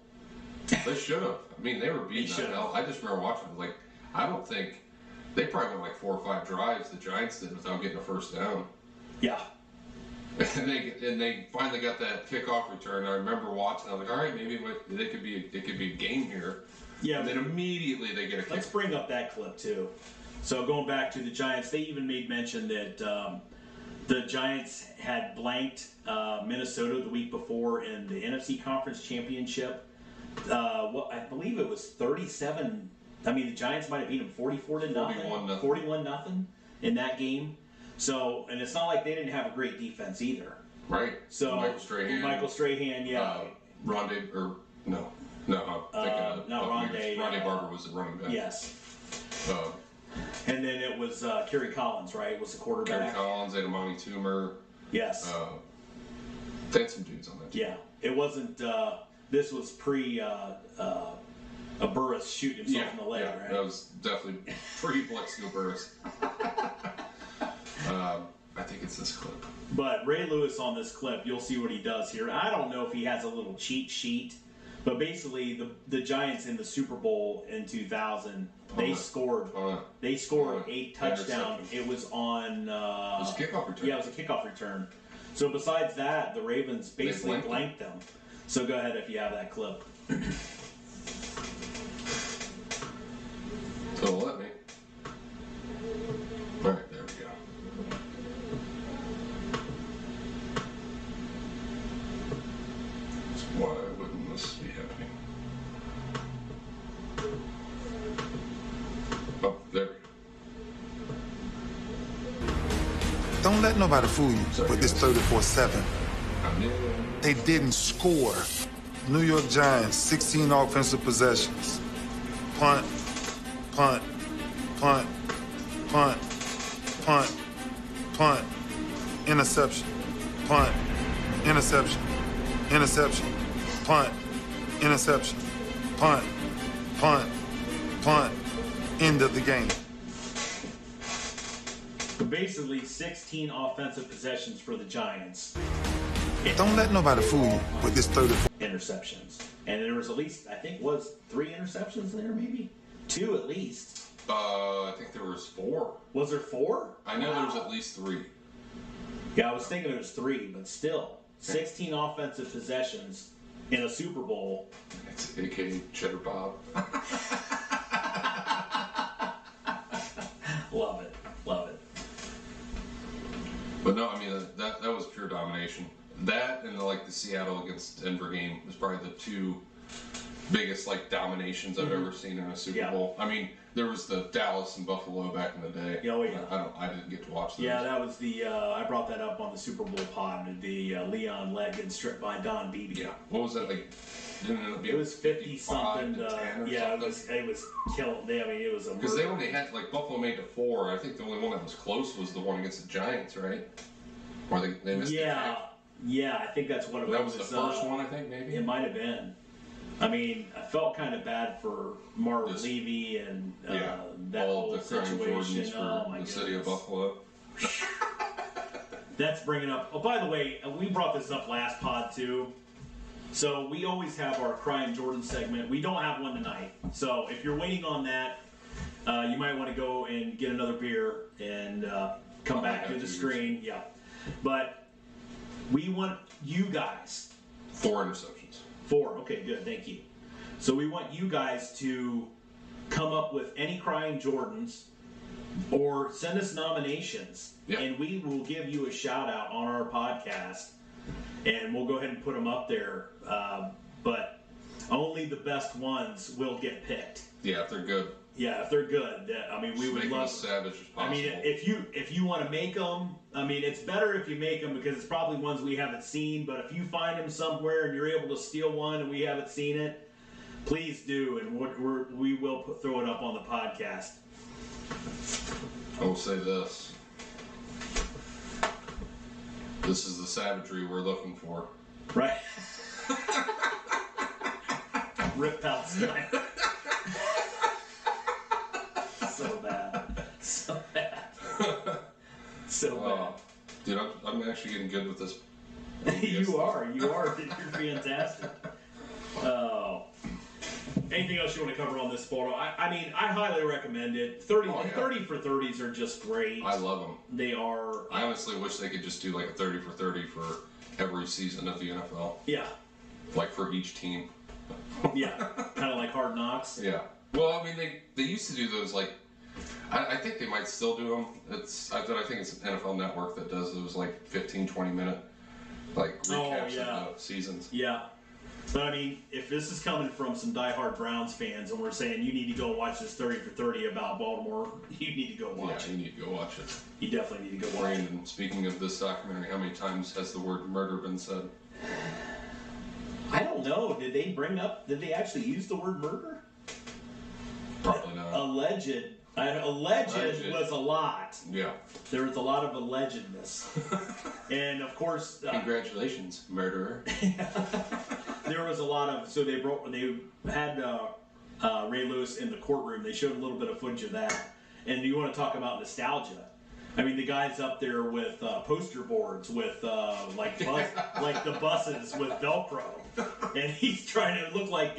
They should have. I mean, they were beating the hell. I just remember watching it. I don't think they probably went 4 or 5 drives. The Giants did without getting a first down. Yeah. And they finally got that kickoff return. I remember watching. I was like, all right, maybe it could be a game here. Yeah. And then immediately they get a kick. Let's bring up that clip too. So going back to the Giants, they even made mention that the Giants had blanked Minnesota the week before in the NFC Conference Championship. I believe it was 37. I mean, the Giants might have beat them 44-0, 41-0 in that game. So, and it's not like they didn't have a great defense either. Right. So Michael Strahan, yeah. Rondé, or no, not Rondé. Rondé Barber was the running back. Yes. And then it was Kerry Collins, right? Was the quarterback. Kerry Collins, Adamani Toomer. Yes. They had some dudes on that team. Yeah. It wasn't. This was pre Burris shooting himself in the leg, right? That was definitely pre Plexico Burris. I think it's this clip. But Ray Lewis on this clip, you'll see what he does here. I don't know if he has a little cheat sheet, but basically the Giants in the Super Bowl in 2000, they scored 8 touchdowns. It was on. It was a kickoff return. Yeah, it was a kickoff return. So besides that, the Ravens basically blanked them. So go ahead if you have that clip. So let me. All right, there we go. So why wouldn't this be happening? Don't let nobody fool you with this 34-7. They didn't score. New York Giants, 16 offensive possessions. Punt, punt, punt, punt, punt, punt, interception, punt, interception, interception, punt, interception, punt, punt, punt, end of the game. Basically, 16 offensive possessions for the Giants. Don't let nobody fool you with this 34 interceptions. And there was at least, I think, was 3 interceptions there, maybe? 2 at least. I think there was 4. Was there 4? I know there was at least 3. Yeah, I was thinking it was 3, but still, 16 offensive possessions in a Super Bowl. It's AKA Cheddar Bob. Love it, love it. But no, I mean that was pure domination. That and the Seattle against Denver game was probably the 2 biggest dominations I've ever seen in a Super Bowl. I mean, there was the Dallas and Buffalo back in the day. Oh, yeah. I didn't get to watch those. Yeah, that was the I brought that up on the Super Bowl pod. The Leon Lett getting stripped by Don Beebe. Yeah. What was that like? Didn't it, it was 50 something. Yeah, it was killing. I mean, it was a because they only had Buffalo made to 4. I think the only one that was close was the one against the Giants, right? Or they missed. Yeah, I think that's what it was. That was the first one, I think, maybe. It might have been. I mean, I felt kind of bad for Marv Levy and that all whole the crying situation. Jordans for the city of Buffalo. That's bringing up. Oh, by the way, we brought this up last pod too. So we always have our Crying Jordan segment. We don't have one tonight. So if you're waiting on that, you might want to go and get another beer and come back to the screen. Yeah. But we want you guys. 4 interceptions. 4. Okay, good. Thank you. So we want you guys to come up with any Crying Jordans or send us nominations. Yeah. And we will give you a shout out on our podcast. And we'll go ahead and put them up there. But only the best ones will get picked. Yeah, if they're good. Yeah, if they're good. I mean, we would love. As savage as possible. I mean, if you want to make them, I mean, it's better if you make them because it's probably ones we haven't seen. But if you find them somewhere and you're able to steal one and we haven't seen it, please do, and we will throw it up on the podcast. I will say this. This is the savagery we're looking for. Right. Rip Palestine. So bad. So bad. So bad. Dude, I'm actually getting good with this. You are. You're fantastic. Oh. Anything else you want to cover on this photo? I mean, I highly recommend it. 30 for 30s are just great. I love them. They are. I honestly wish they could just do like a 30 for 30 for every season of the NFL. Yeah. Like for each team. Yeah. Kind of like Hard Knocks. Yeah. Well, I mean, they used to do those like. I think they might still do them. I think it's NFL Network that does those like 15, 20 minute like recaps of the seasons. Yeah. But I mean, if this is coming from some diehard Browns fans and we're saying you need to go watch this 30 for 30 about Baltimore, you need to go watch it. You need to go watch it. You definitely need to go watch Brandon, speaking of this documentary, how many times has the word murder been said? I don't know. Did they actually use the word murder? Probably not. Alleged was a lot. Yeah. There was a lot of allegedness. And of course... Congratulations, murderer. There was a lot of... So they had Ray Lewis in the courtroom. They showed a little bit of footage of that. And you want to talk about nostalgia. I mean, the guy's up there with poster boards with like the buses with Velcro. And he's trying to look like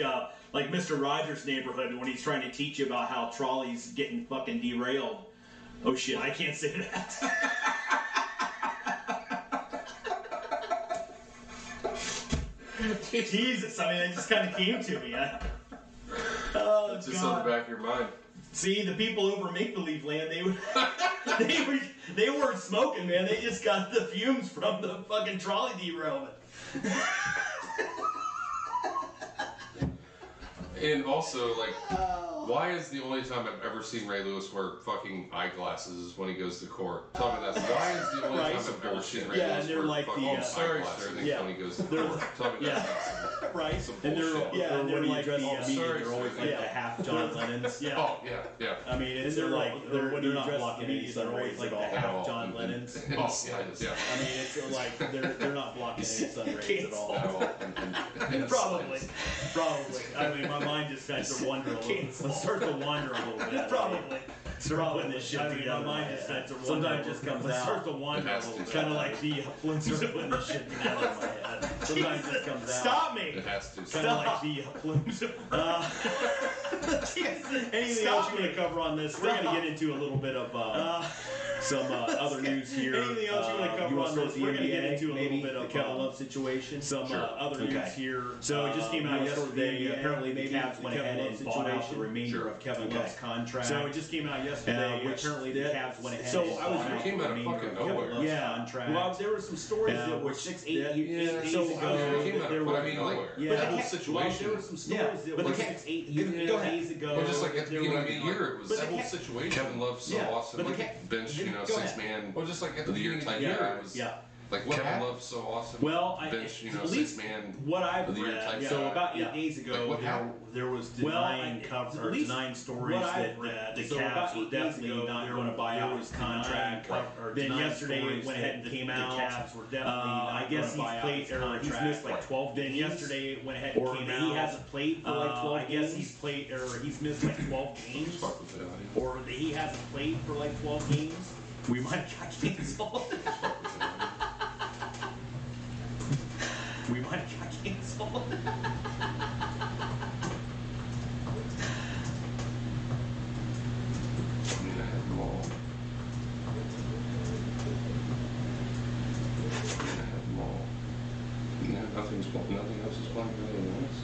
Mr. Rogers' Neighborhood when he's trying to teach you about how trolleys getting fucking derailed. Oh shit, I can't say that. Jesus, I mean, it just kind of came to me. Oh, it's just on the back of your mind. See, the people over Make Believe Land, they weren't smoking, man. They just got the fumes from the fucking trolley derailment. And also, like, why is the only time I've ever seen Ray Lewis wear fucking eyeglasses is when he goes to court? Tell me that's why is the only time I've ever seen Ray Lewis wear like fucking eyeglasses when he goes to court? Tell me that's right. some And bullshit. they're when he dresses Oh, up, sorry, they're always sorry. like the half John Lennons. Oh, yeah. I mean, it's they're not blocking any sun rays like the half John Lennons. Oh, yeah. I mean, it's like they're not blocking any sun rays at all. At all. And Probably. I mean, my mind just starts to wander a little. It starts to wander a little bit. Probably. Putting this shit together. My mind just starts to wander. Sometimes it just comes out. Starts to wander a little bit. Kind of like the Flintstones putting this shit together in my head. Sometimes it just comes out. Stop me! It has to. Kind of like the Flintstones. Anything else you want to cover on this? We're going to get into a little bit of some other news here. Anything else you want to cover on this? We're going to get into a little bit of the Kevin Love situation. Some other news here. So it just came out yesterday. Apparently, the Cavs went ahead and bought out the remainder of Kevin Love's contract. So it just came out yesterday. Apparently, the Cavs went ahead and bought out the remainder of Kevin Love's contract. Well, there were some stories that were 6-8 days ago. But I mean, like, that whole situation. There were some stories that were 6-8 days ago. Well, just like at the beginning of the year, it was that whole situation. Kevin Love's so awesome. Like, bench, six-man. Well, just like at the beginning of the year, it was like Kevin Love's so awesome. Well, bench, six-man. What I've read, so about 8 days ago, there was denying stories that the Cavs were definitely not going to buy out his contract. Then yesterday it went ahead and came out. The Cavs were definitely I guess he's missed like 12 games. Then yesterday it went ahead and came out. He hasn't played for like 12 games. I guess he's missed like 12 games. Or he hasn't played for like 12 games. We might have got canceled. We might have got canceled. Nothing else is playing better than this.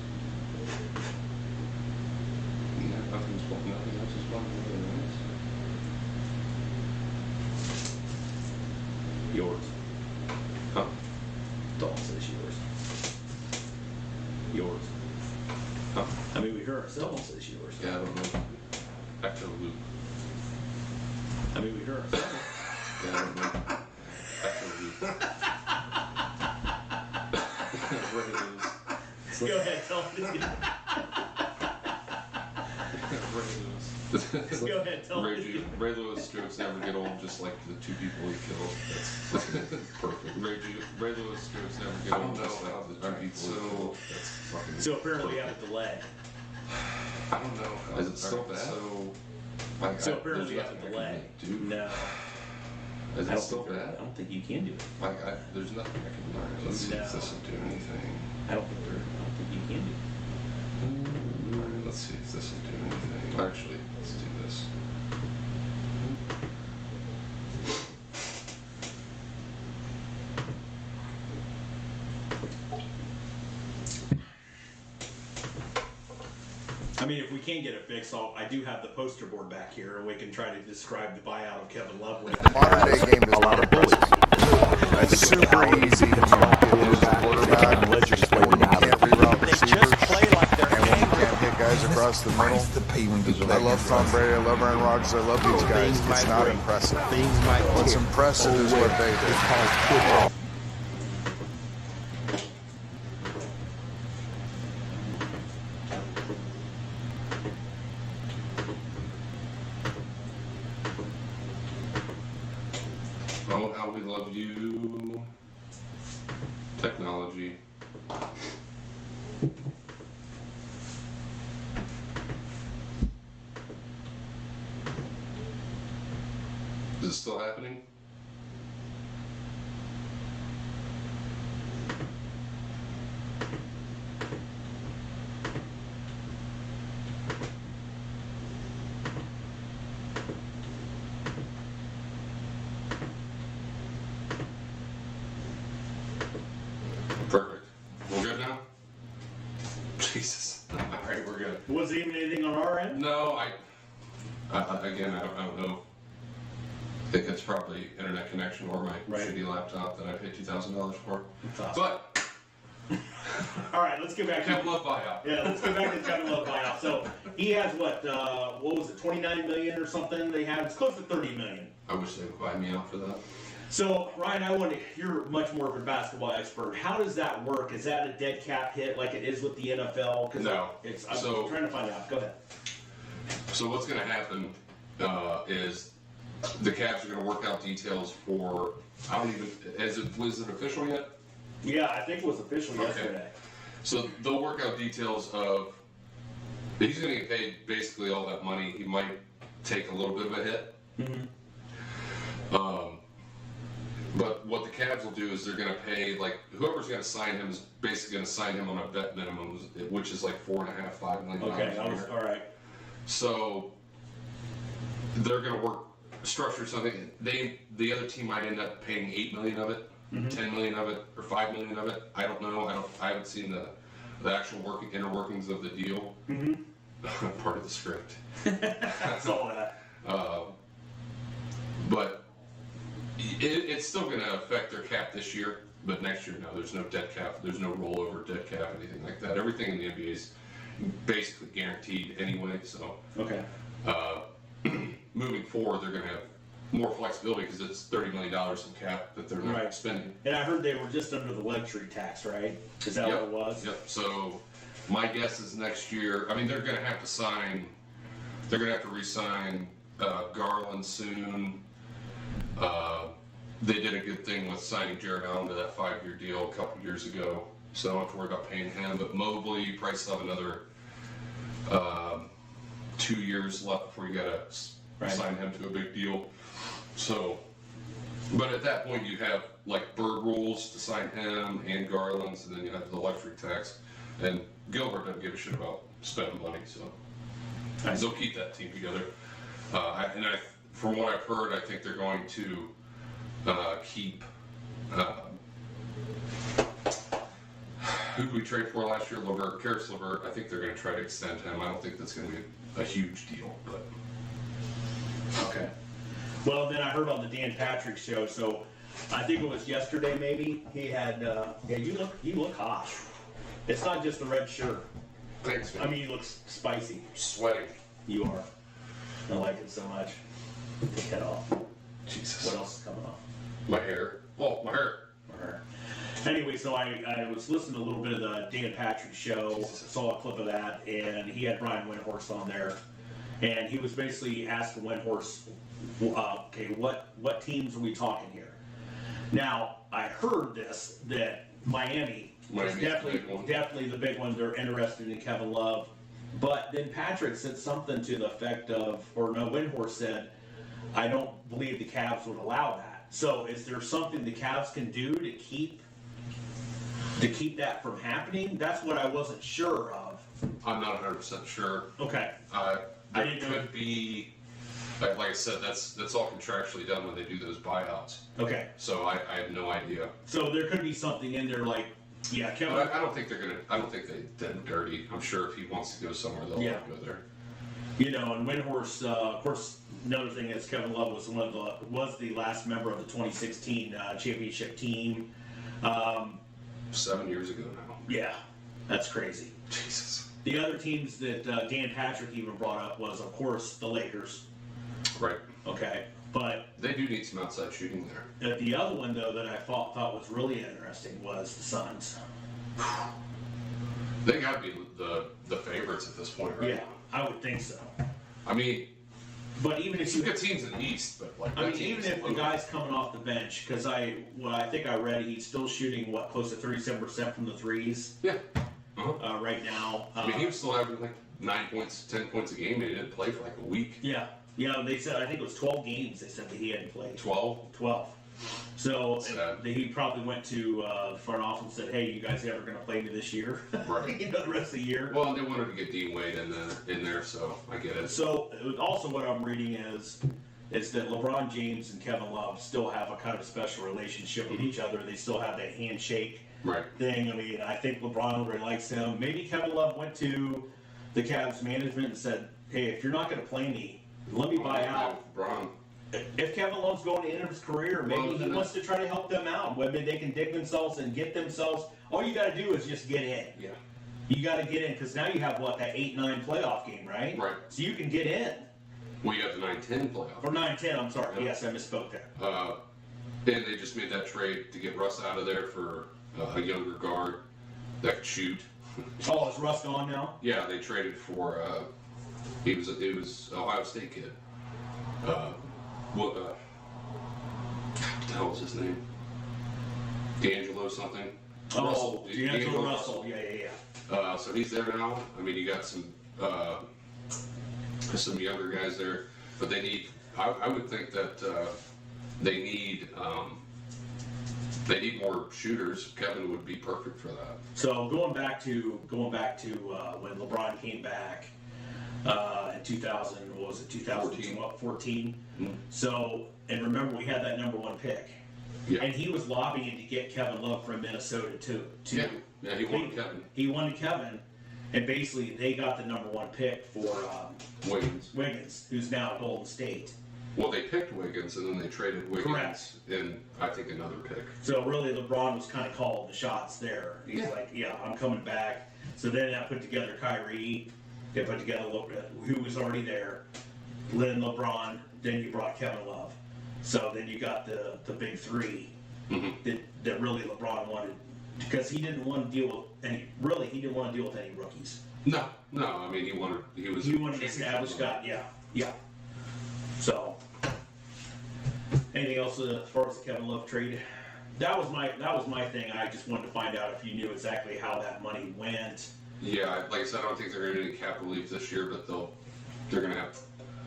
Nothing else is playing better than this. Yours. Huh? Dalton says yours. Yours. Huh? I mean, we heard ourselves. Dalton says yours. Yeah, I don't know. Back to the loop. I mean, we heard ourselves. Yeah, I don't know. Back to the loop. Go ahead, tell him. Go ahead, tell him. Ray Lewis jokes never get old, just like the two people he killed. That's perfect. Ray Lewis jokes never get old, just like the two people he killed. That's fucking. So apparently we have a delay. I don't know. Is it still bad? So apparently we have a delay. No. Is it still bad? I don't think you can do it. There's nothing I can learn. Let's see if this will do anything. I don't think you can do it. Let's see if this will do anything. Actually, let's do this. I mean, if we can't get it fixed, I do have the poster board back here, and we can try to describe the buyout of Kevin Love. Modern day game does not impress me. It's super easy when you don't get hit as a quarterback, when you can't reroute receivers, and when you can't hit guys across the middle. I love Tom Brady, I love Aaron Rodgers, I love these guys. It's not impressive. What's impressive is what they do. Oh, how we love you. Technology. Is it still happening? Perfect. We're good now? Jesus. Alright, we're good. Was there even anything on our end? No, again, I don't know. I think it's probably internet connection or my shitty laptop that I paid $2,000 for. Awesome. But All right, let's get back to Kevin Love buyout. Yeah, let's get back to Kevin Love buyout. So he has what was it, 29 million or something? They have it's close to 30 million. I wish they would buy me out for that. So Ryan, you're much more of a basketball expert. How does that work? Is that a dead cap hit like it is with the NFL? No. I'm trying to find out. Go ahead. So what's going to happen is the Cavs are going to work out details for. I don't even. Was it official yet? Yeah, I think it was official yesterday. So they'll work out details of. He's going to get paid basically all that money. He might take a little bit of a hit. But what the Cavs will do is they're going to pay, like, whoever's going to sign him is basically going to sign him on a vet minimum, which is like $4.5, $5 million. Okay, all right. So they're going to structure something. The other team might end up paying $8 million of it, $10 million of it, or $5 million of it. I don't know. I haven't seen the actual inner workings of the deal. Part of the script. That's all that. But it's still going to affect their cap this year, but next year, no, there's no dead cap, there's no rollover dead cap, anything like that. Everything in the NBA is basically guaranteed anyway, so. Okay. Moving forward, they're going to have more flexibility because it's $30 million in cap that they're not spending. And I heard they were just under the luxury tax, right? Is that what it was? Yep. So my guess is next year, I mean, they're going to have to re-sign Garland soon. They did a good thing with signing Jared Allen to that 5-year deal a couple years ago, so I don't have to worry about paying him. But Mobley, you probably still have another 2 years left before you got to sign him to a big deal. So, but at that point you have like bird rules to sign him and Garland's, and then you have the luxury tax. And Gilbert doesn't give a shit about spending money, so they'll keep that team together. From what I've heard, I think they're going to keep. Who did we trade for last year? Karis LeVert. I think they're going to try to extend him. I don't think that's going to be a huge deal, but. Okay. Well, then I heard on the Dan Patrick show. So, I think it was yesterday. Maybe he had. You look hot. It's not just the red shirt. Thanks, man. I mean, you look spicy. Sweating. You are. I like it so much. Take that off. Jesus. What else is coming off? My hair. Oh, my hair. Anyway, so I was listening to a little bit of the Dan Patrick show, saw a clip of that, and he had Brian Windhorst on there, and he was basically asking Windhorst, okay, what teams are we talking here? Now, I heard that Miami is definitely the big one. They're interested in Kevin Love, but then Patrick said something to the effect of, Windhorst said, I don't believe the Cavs would allow that. So is there something the Cavs can do to keep that from happening? That's what I wasn't sure of. I'm not 100% sure. Okay. There could be, like I said, that's all contractually done when they do those buyouts. Okay. So I have no idea. So there could be something in there like, yeah, Kevin. But I don't think they did him dirty. I'm sure if he wants to go somewhere, they'll let him go there. And Windhorst, of course, another thing is Kevin Love was the last member of the 2016 championship team. 7 years ago now. Yeah, that's crazy. Jesus. The other teams that Dan Patrick even brought up was, of course, the Lakers. Right. Okay, but they do need some outside shooting there. The other one, though, that I thought was really interesting was the Suns. They got to be the favorites at this point, right? Yeah, I would think so. I mean, but even if you get teams in the East, but even if the guy's coming off the bench, because I think I read he's still shooting close to 37% from the threes. Yeah. Right now. I mean, he was still having like 9 points, 10 points a game, and he didn't play for like a week. Yeah. Yeah, they said, I think it was 12 games they said that he hadn't played. 12? 12. So he probably went to the front office and said, hey, you guys ever going to play me this year? Right. The rest of the year? Well, they wanted to get Dean Wade in there, so I get it. So also what I'm reading is that LeBron James and Kevin Love still have a kind of special relationship with each other. They still have that handshake thing. I mean, I think LeBron really likes him. Maybe Kevin Love went to the Cavs management and said, hey, if you're not going to play me, let me buy out. LeBron. If Kevin Love LeBron's going to end of his career. Maybe he wants to try to help them out. Maybe they can dig themselves and get themselves. All you got to do is just get in. Yeah. You got to get in because now you have that 8-9 playoff game, right? Right. So you can get in. Well, you have the 9-10 playoff. Or 9-10. I'm sorry. Yeah. Yes, I misspoke there. And they just made that trade to get Russ out of there for a younger guard that could shoot. Oh, is Russ gone now? Yeah, they traded for he was Ohio State kid. What the hell was his name? D'Angelo something. Oh, D'Angelo Russell. Yeah. So he's there now. I mean, you got some younger guys there, but they need. I would think that they need more shooters. Kevin would be perfect for that. So going back to when LeBron came back in 2000, what was it, 2014? Mm-hmm. So, and remember we had that number 1 pick. Yeah. And he was lobbying to get Kevin Love from Minnesota too. Yeah, he wanted Kevin. He wanted Kevin, and basically they got the number 1 pick for Wiggins, who's now at Golden State. Well, they picked Wiggins, and then they traded Wiggins Correct. in, I think, another pick. So really, LeBron was kind of calling the shots there. He's like, "Yeah, I'm coming back." So then that put together Kyrie. They put together who was already there. Then LeBron. Then you brought Kevin Love. So then you got the big three that really LeBron wanted, because he didn't want to deal with any. Really, he didn't want to deal with any rookies. No. I mean, he wanted an established guy. Yeah. So, anything else as far as the Kevin Love trade? That was my thing. I just wanted to find out if you knew exactly how that money went. Yeah, like I said, I don't think they're going to do any cap relief this year, but they're going to have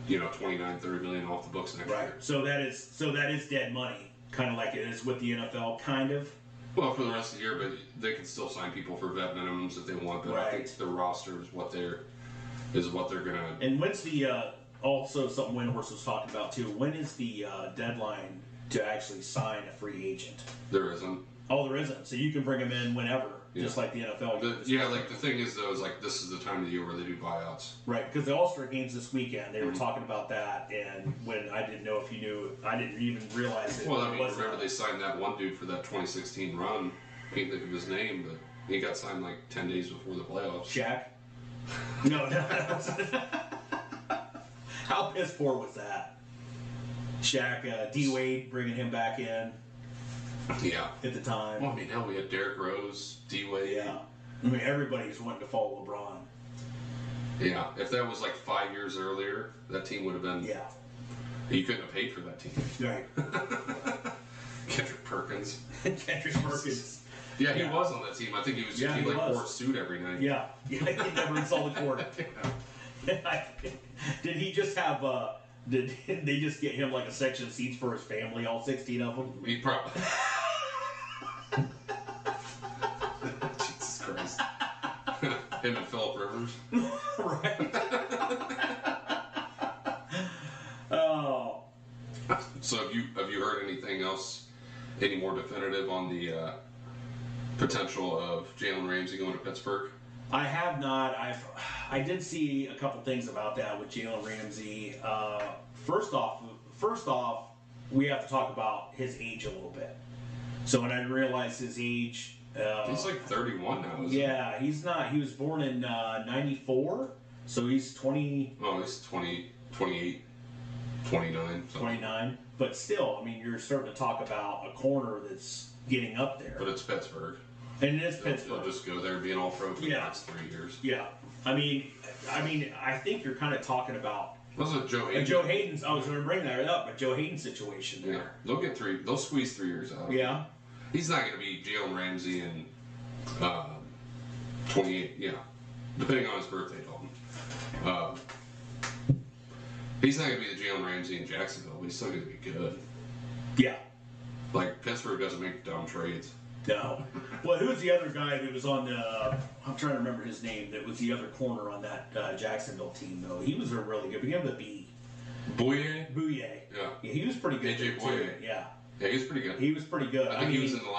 29-30 million off the books next year. So that is dead money, kind of like it is with the NFL, kind of. Well, for the rest of the year, but they can still sign people for vet minimums if they want. But I think the roster is what they're going to. And when's the also something Windhorse was talking about too? When is the deadline to actually sign a free agent? There isn't. Oh, there isn't. So you can bring them in whenever, just like the NFL. Like the thing is though, is like this is the time of the year where they do buyouts. Right, because the All-Star game's this weekend. They were talking about that, and when I didn't know if you knew, I didn't even realize it. Well, I mean, remember they signed that one dude for that 2016 run. Can't think of his name, but he got signed like 10 days before the playoffs. Shaq? No. How piss poor was that? Shaq, D Wade bringing him back in. Yeah. At the time. Well, I mean, hell, we had Derrick Rose, D Wade. Yeah. I mean, everybody's wanting to follow LeBron. Yeah. If that was like 5 years earlier, that team would have been. Yeah. You couldn't have paid for that team. Right. Kendrick Perkins. Kendrick Perkins. Yeah, he was on that team. I think he was just he wore a suit every night. Yeah. He never saw the court. Did he just have did they just get him like a section of seats for his family, all 16 of them? He probably. Jesus Christ. Him and Phillip Rivers. Right. Oh. So have you heard anything else, any more definitive on the potential of Jalen Ramsey going to Pittsburgh? I have not. I did see a couple things about that with Jalen Ramsey. First off, we have to talk about his age a little bit. So when I realized his age, he's like 31 now. Yeah, he's not. He was born in '94, so he's 20. Oh, he's 20, 28, 29. 29, but still, I mean, you're starting to talk about a corner that's getting up there. But it's Pittsburgh. And it is Pittsburgh. They'll just go there and be an all-pro for the next 3 years. Yeah. I mean, I think you're kind of talking about. Was it Joe Hayden? Joe Hayden's. I was going to bring that up, but Joe Hayden's situation there. Yeah, they'll get 3. They'll squeeze 3 years out. Yeah. He's not going to be Jalen Ramsey in 28. Yeah, depending on his birthday, Dalton. He's not going to be the Jalen Ramsey in Jacksonville, but he's still going to be good. Yeah. Like Pittsburgh doesn't make dumb trades. No. Well, who's the other guy that was on the? I'm trying to remember his name. That was the other corner on that Jacksonville team, though. He was a really good. Began with a B. Bouye. Yeah. Yeah, he was pretty good. AJ Bouye. Yeah. Yeah, he was pretty good. He was pretty good. I think he was in the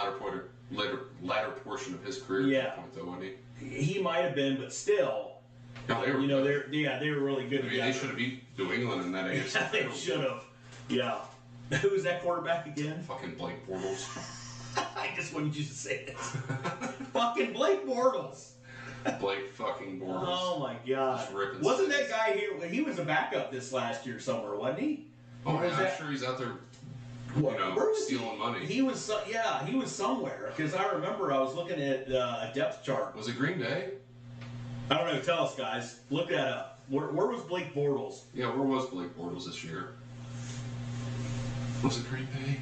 latter portion of his career at that point, though, wasn't he? He might have been, but still. No, they were. They were really good. I mean, they should have beat New England in that AFC. They should have. Yeah. Who's that quarterback again? Fucking Blake Bortles. I just wanted you to say this. Fucking Blake Bortles. Blake fucking Bortles. Oh my god. Just ripping Wasn't sticks. that guy here? He was a backup this last year somewhere, wasn't he? Oh, Or yeah, was I'm that- sure he's out there, Where was stealing money. He was, he was somewhere. Because I remember I was looking at a depth chart. Was it Green Bay? I don't know. Tell us, guys. Look that up. Where was Blake Bortles? Yeah, where was Blake Bortles this year? Was it Green Bay?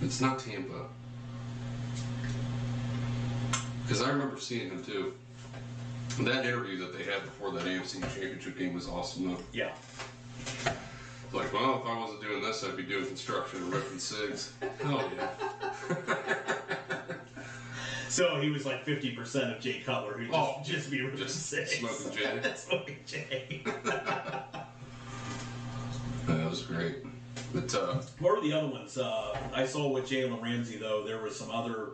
It's not Tampa. Because I remember seeing him too. And that interview that they had before that AFC Championship game was awesome though. Yeah. Like, well, if I wasn't doing this, I'd be doing construction and ripping cigs. Hell yeah. So he was like 50% of Jay Cutler, who just be ripping six. Smoking Jay. Smoking Jay. That was great. But, what were the other ones? I saw with Jalen Ramsey though. There were some other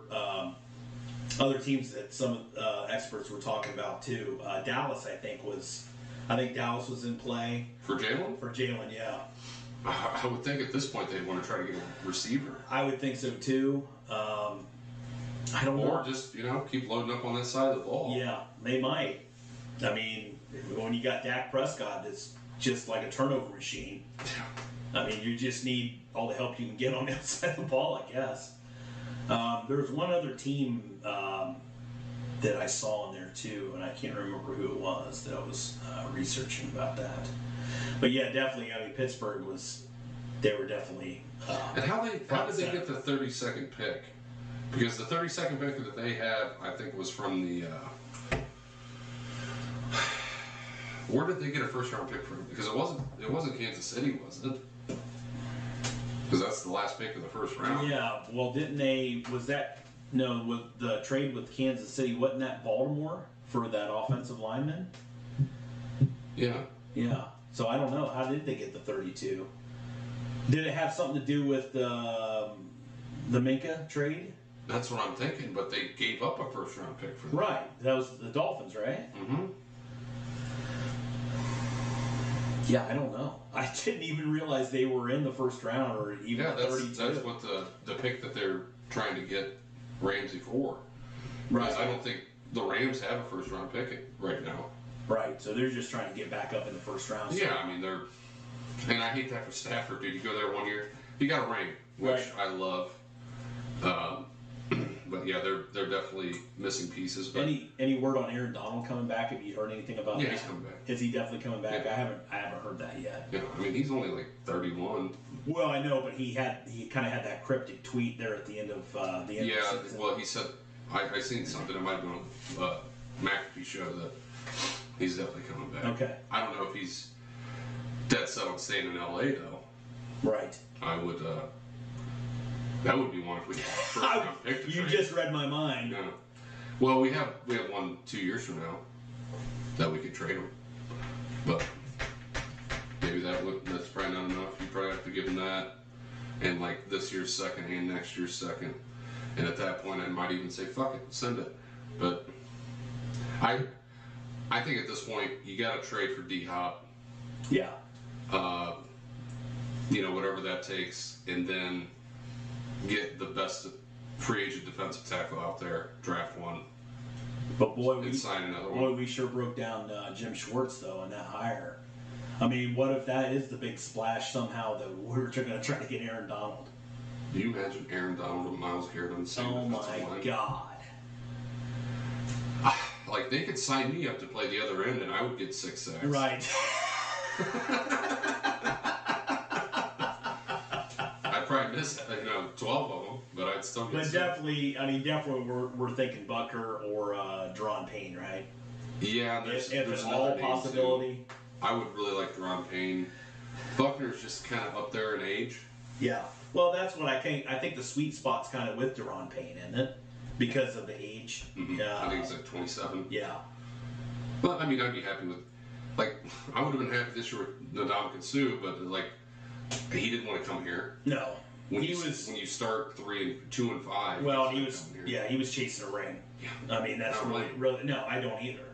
teams that some experts were talking about too. Dallas, I think Dallas was in play for Jalen? For Jalen, yeah. I would think at this point they'd want to try to get a receiver. I would think so too. I don't know. Or just, keep loading up on that side of the ball. Yeah, they might. I mean, when you got Dak Prescott, it's just like a turnover machine. I mean, you just need all the help you can get on the outside of the ball, I guess. There was one other team that I saw in there too, and I can't remember who it was that I was researching about that. But yeah, definitely. I mean, Pittsburgh they were definitely. And how did they get the 32nd pick? Because the 32nd pick that they had, I think, was from the. Where did they get a first-round pick from? Because it wasn't Kansas City, was it? Because that's the last pick of the first round. Yeah. Well, didn't they? Was the trade with Kansas City? Wasn't that Baltimore for that offensive lineman? Yeah. Yeah. So I don't know. How did they get the 32? Did it have something to do with the Minka trade? That's what I'm thinking, but they gave up a first-round pick for that. Right. That was the Dolphins, right? Mm-hmm. Yeah, I don't know. I didn't even realize they were in the first round or even 32. That's what the pick that they're trying to get Ramsey for. Right. Because I don't think the Rams have a first-round pick right now. Right. So they're just trying to get back up in the first round. Yeah, I mean, and I hate that for Stafford, dude. You go there 1 year, he got a ring, which I love. But yeah, they're definitely missing pieces. But Any word on Aaron Donald coming back? Have you heard anything about that? Yeah, he's coming back. Is he definitely coming back? Yeah. I haven't heard that yet. Yeah, I mean, he's only like 31. Well, I know, but he kind of had that cryptic tweet there at the end of the end of the season. Well, he said I seen something that might have been on McAfee show that he's definitely coming back. Okay. I don't know if he's dead set on staying in LA though. Right. I would. That would be one if we had a first round pick to You trade. just read my mind. Yeah. Well, we have one 2 years from now that we could trade him, but maybe that's probably not enough. You probably have to give him that, and like this year's second and next year's second, and at that point I might even say fuck it, send it. But I think at this point you got to trade for D Hop. Yeah. Whatever that takes, and then get the best free agent defensive tackle out there, draft one. But boy, sign another one. we sure broke down Jim Schwartz though in that hire. I mean, what if that is the big splash somehow that we're going to try to get Aaron Donald? Do you imagine Aaron Donald and Miles Garrett on the same defensive line? Oh my God. Like, they could sign me up to play the other end and I would get 6 sacks. Right. I'd probably miss 12 of them, but I'd still get But 6. definitely we're thinking Bucker or Deron Payne, right? Yeah, there's If another all name, possibility. too. I would really like Deron Payne. Buckner's just kind of up there in age. Yeah. Well, that's what I think. I think the sweet spot's kind of with Deron Payne, isn't it? Because of the age. Mm-hmm. I think it's like 27. Yeah. But I mean, I'd be happy with. Like, I would have been happy this year with Ndamukong Suh, but like, he didn't want to come here. No. When you start 3 and 2 and 5. Well, he was chasing a ring. Yeah. I mean, that's I don't really, blame really. No, I don't either.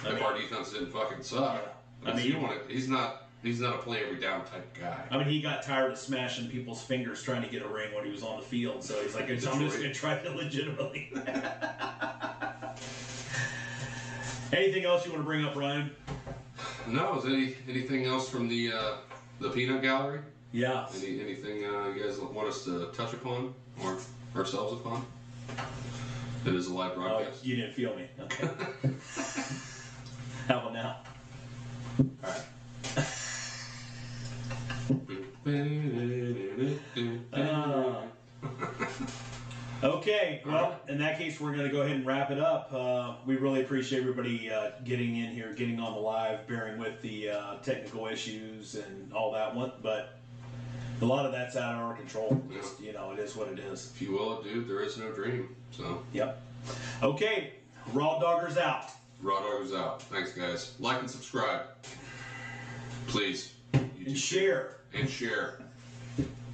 If our defense didn't fucking suck. I mean, he's not He's not a play every down type guy. I mean, he got tired of smashing people's fingers trying to get a ring when he was on the field, so he's like, I'm just going to try it legitimately. Anything else you want to bring up, Ryan? No, is anything else from the peanut gallery? Yeah. Anything you guys want us to touch upon or ourselves upon? It is a live broadcast. Oh, you didn't feel me. Okay. How about now? All right. Okay, well, in that case, we're going to go ahead and wrap it up. We really appreciate everybody getting in here, getting on the live, bearing with the technical issues and all that one, but a lot of that's out of our control. Just, it is what it is. If you will, dude, there is no dream. So. Yep. Okay, RawDawgers out. RawDawgers out. Thanks, guys. Like and subscribe. Please. And share. And share.